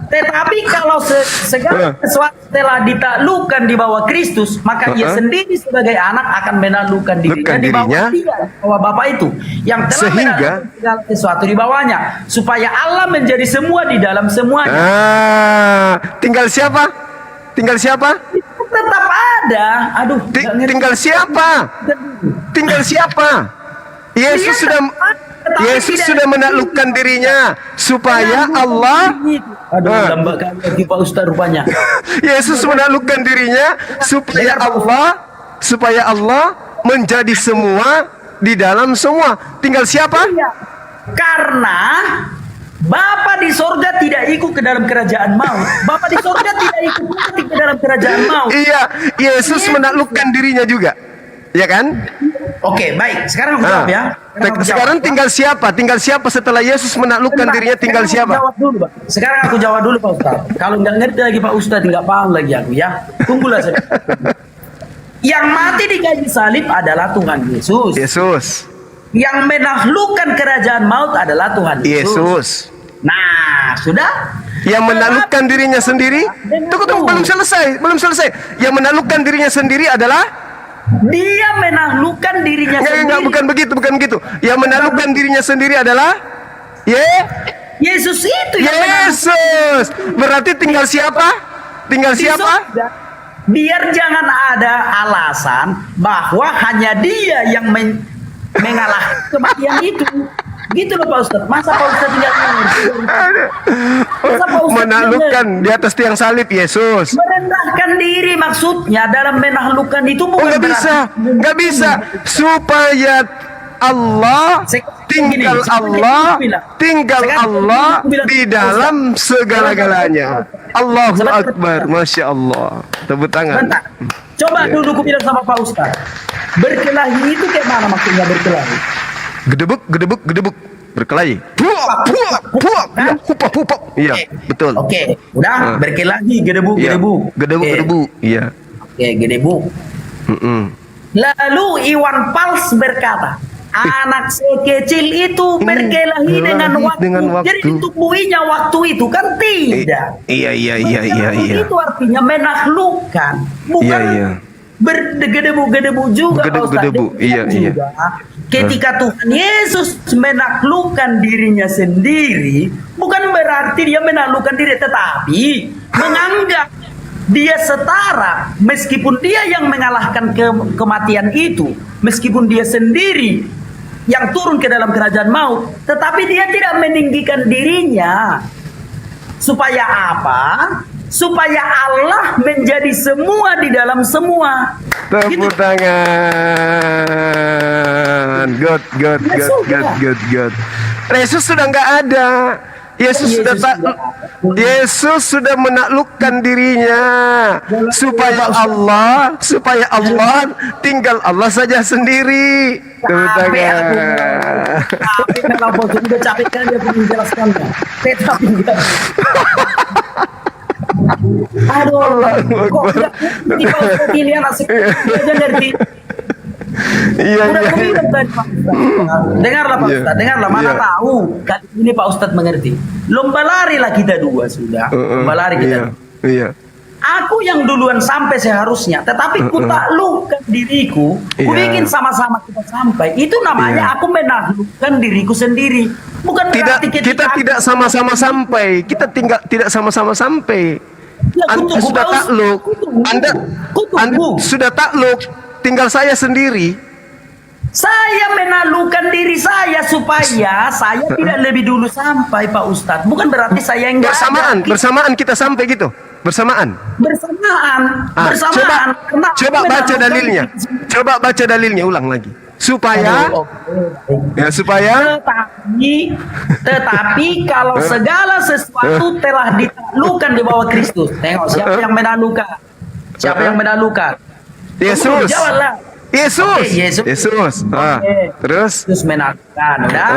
Tetapi kalau segala sesuatu telah ditaklukkan di bawah Kristus, maka ia sendiri sebagai anak akan menaklukkan dirinya di bawah dia, bawah Bapa itu yang telah menaklukkan segala sesuatu di bawahnya, supaya Allah menjadi semua di dalam semuanya. Tinggal siapa? Tetap ada. Aduh, tinggal siapa? Yesus sudah menaklukkan dirinya supaya Allah. Lambat kali Pak Ustaz rupanya. Yesus menaklukkan dirinya supaya Allah menjadi semua di dalam semua. Tinggal siapa? Karena Bapa di sorga tidak ikut ke dalam kerajaan maut. Bapak di sorga tidak ikut mati ke dalam kerajaan maut. Iya, Yesus menaklukkan dirinya juga. Ya kan? Oke, baik. Sekarang aku jawab ya. Sekarang tinggal siapa? Tinggal siapa setelah Yesus menaklukkan dirinya? Tinggal siapa? Jawab dulu, Pak. Sekarang aku jawab dulu, Pak Ustaz. Kalau nggak ngerti lagi Pak Ustaz, nggak paham lagi aku ya. Tunggulah saya. Yang mati di kayu salib adalah Tuhan Yesus. Yesus. Yang menaklukkan kerajaan maut adalah Tuhan Yesus. Yesus. Nah, sudah. Yang menaklukkan dirinya sendiri? Tunggu, belum selesai. Yang menaklukkan dirinya sendiri adalah dia menaklukkan dirinya sendiri. Enggak, bukan begitu. Yang menaklukkan dirinya sendiri adalah Yesus itu yang Yesus. Berarti tinggal siapa? Tinggal siapa? Biar jangan ada alasan bahwa hanya dia yang mengalah kematian itu. Gitu loh Pak Ustadz. Masa Pak Ustadz tidak mengerti? Menaklukkan di atas tiang salib Yesus. Merendahkan diri maksudnya dalam menaklukkan itu bukan nggak bisa. Supaya Allah tinggal Allah di dalam segala-galanya. Allahu Akbar, Masya Allah. Tepuk tangan. Bentar. Coba dulu aku bilang sama Pak Ustadz. Berkelahi itu kayak mana maksudnya berkelahi? Gedebuk, berkelahi. Puak. Iya, betul. Oke, udah berkelahi, gedebuk. Gedebuk. Iya. Oke, gedebuk. Lalu Iwan Fals berkata, anak sekecil itu berkelahi dengan waktu. Jadi ditumbuhinya waktu itu kan tidak. Iya. Itu artinya menaklukkan, bukan bergedebu juga. Iya. Ketika Tuhan Yesus menaklukkan dirinya sendiri, bukan berarti dia menaklukkan diri, tetapi menganggap dia setara, meskipun dia yang mengalahkan kematian itu, meskipun dia sendiri yang turun ke dalam kerajaan maut, tetapi dia tidak meninggikan dirinya. Supaya apa? Supaya Allah menjadi semua di dalam semua. Tepuk tangan. Good. Yesus sudah nggak ada. Yesus sudah menaklukkan dirinya supaya Allah tinggal Allah saja sendiri. Tepuk tangan. Tapi memang udah capek kan dia menjelaskannya. Aduh, kok tidak pilihan asik aja ngerti. Iya. Dengarlah Pak Ustadz, dengarlah, mana tahu kali ini Pak Ustadz mengerti. Lomba lari lah kita dua sudah. Lomba lari kita. Iya. Aku yang duluan sampai seharusnya, tetapi ku taklukkan diriku, ku bikin sama-sama kita sampai. Itu namanya aku menaklukkan diriku sendiri. Bukan berarti kita tidak sama-sama sampai. Kita tidak sama-sama sampai. Anda sudah takluk. Anda sudah takluk. Tinggal saya sendiri. Saya menaklukkan diri saya supaya saya tidak lebih dulu sampai, Pak Ustadz. Bukan berarti saya enggak bersamaan kita sampai gitu. Bersamaan. Coba baca dalilnya ulang lagi. Supaya tetapi kalau segala sesuatu telah ditaklukkan di bawah Kristus. Tengok siapa yang menaklukkan? Siapa yang menaklukkan? Yesus. Jawablah. Yesus. Terus? Yesus menaklukkan, udah.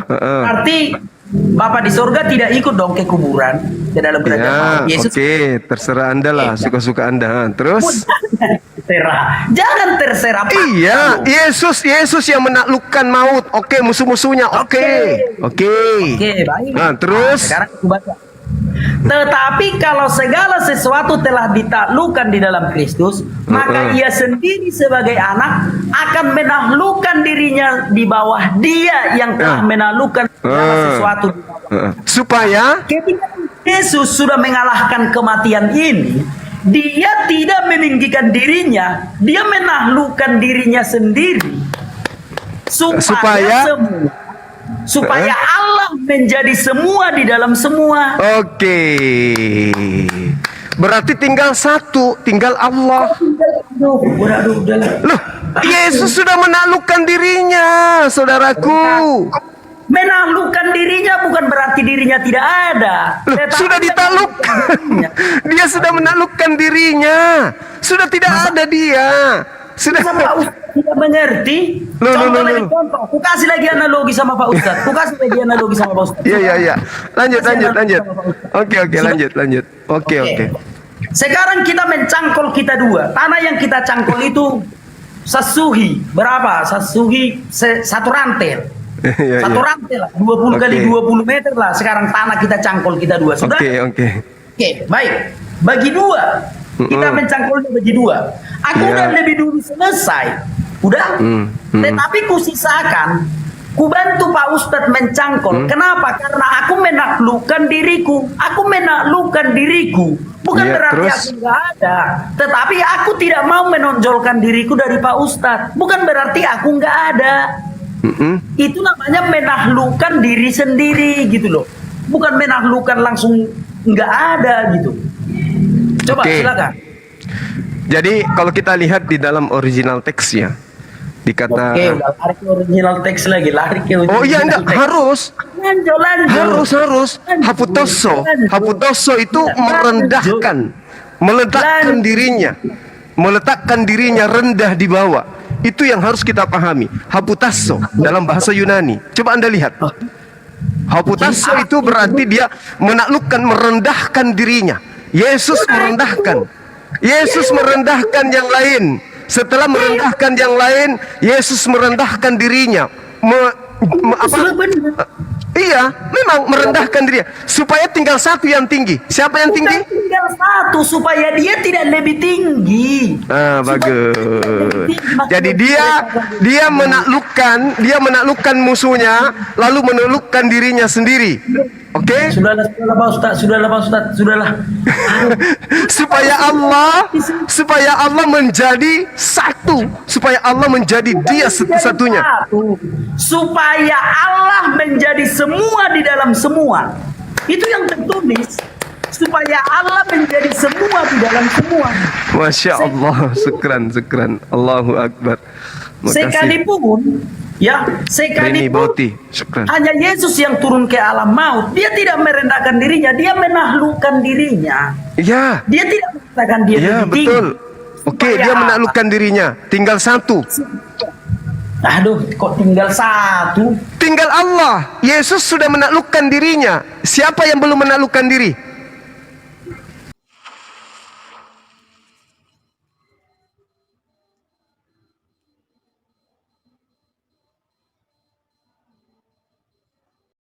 Berarti Bapak di surga tidak ikut dong ke kuburan, ke dalam kerajaan Yesus. Oke, terserah Anda lah, suka-suka Anda. Terus? Jangan terserah. Iya, Yesus yang menaklukkan maut. Oke, musuh-musuhnya. Oke, baik. Nah, terus? Sekarang aku baca. Tetapi kalau segala sesuatu telah ditaklukkan di dalam Kristus, maka ia sendiri sebagai anak akan menaklukkan dirinya di bawah Dia yang telah menaklukkan segala sesuatu di bawah. Supaya ketika Yesus sudah mengalahkan kematian ini, Dia tidak meninggikan dirinya, Dia menaklukkan dirinya sendiri supaya Allah menjadi semua di dalam semua. Oke. Berarti tinggal satu, tinggal Allah. Loh, Yesus sudah menaklukkan dirinya, saudaraku. Menaklukkan dirinya bukan berarti dirinya tidak ada. Loh, Tetapi sudah ditaklukkan. Dia sudah menaklukkan dirinya. Sudah tidak ada dia. Sudah. Sama Pak Ustadz tidak mengerti. Loh, Contoh loh, lagi loh. contoh. Aku kasih lagi analogi sama Pak Ustadz. Aku kasih lagi analogi sama Pak Ustadz. Iya. Lanjut. Kasih analogi Oke, sama Pak Ustadz. lanjut. Oke. Sekarang kita mencangkol kita dua. Tanah yang kita cangkol itu sesuhi. Berapa? Sesuhi satu rantai. Iya. Satu rantai lah. 20 kali Oke. 20 meter lah. Sekarang tanah kita cangkol kita dua. Sudah? Oke. Oke, baik. Bagi dua. Kita mencangkolnya bagi dua. Aku Iya. udah lebih dulu selesai. Udah? Tetapi kusisakan. Ku bantu Pak Ustadz mencangkol. Kenapa? Karena aku menaklukkan diriku. Aku menaklukkan diriku. Bukan Iya, berarti terus? aku nggak ada. Tetapi aku tidak mau menonjolkan diriku dari Pak Ustadz. Bukan berarti aku nggak ada. Itu namanya menaklukkan diri sendiri gitu loh. Bukan menaklukkan langsung nggak ada gitu. Coba Oke. silakan. Jadi kalau kita lihat di dalam original teksnya dikata Oke, udah lari ke original teks lagi, lari ke original Oh iya enggak teks. harus. Lanjut. Harus. Haputoso itu merendahkan, meletakkan dirinya, meletakkan dirinya rendah di bawah. Itu yang harus kita pahami. Haputasso dalam bahasa Yunani. Coba Anda lihat. Haputasso itu berarti dia menaklukkan, merendahkan dirinya. Yesus merendahkan. Yesus merendahkan yang lain. Setelah merendahkan yang lain, Yesus merendahkan dirinya. Iya, memang merendahkan dirinya supaya tinggal satu yang tinggi. Siapa yang tinggi? Tinggal satu supaya dia tidak lebih tinggi. Bagus. Jadi dia menaklukkan musuhnya, lalu menaklukkan dirinya sendiri. Oke? Sudahlah Pak Ustadz. supaya Allah menjadi satu, supaya Allah menjadi dia satu-satunya. Supaya Allah menjadi semua di dalam semua. Itu yang tertulis. Supaya Allah menjadi semua di dalam semua. Masya Allah, syukran. Allahu Akbar. Makasih. Rini Boti, syukran. Hanya Yesus yang turun ke alam maut. Dia tidak merendahkan dirinya, dia menaklukkan dirinya. Iya. Dia tidak mengatakan dia Iya, lebih tinggi. betul. Oke, dia menaklukkan dirinya. Tinggal satu. Aduh, kok tinggal satu? Tinggal Allah. Yesus sudah menaklukkan dirinya. Siapa yang belum menaklukkan diri?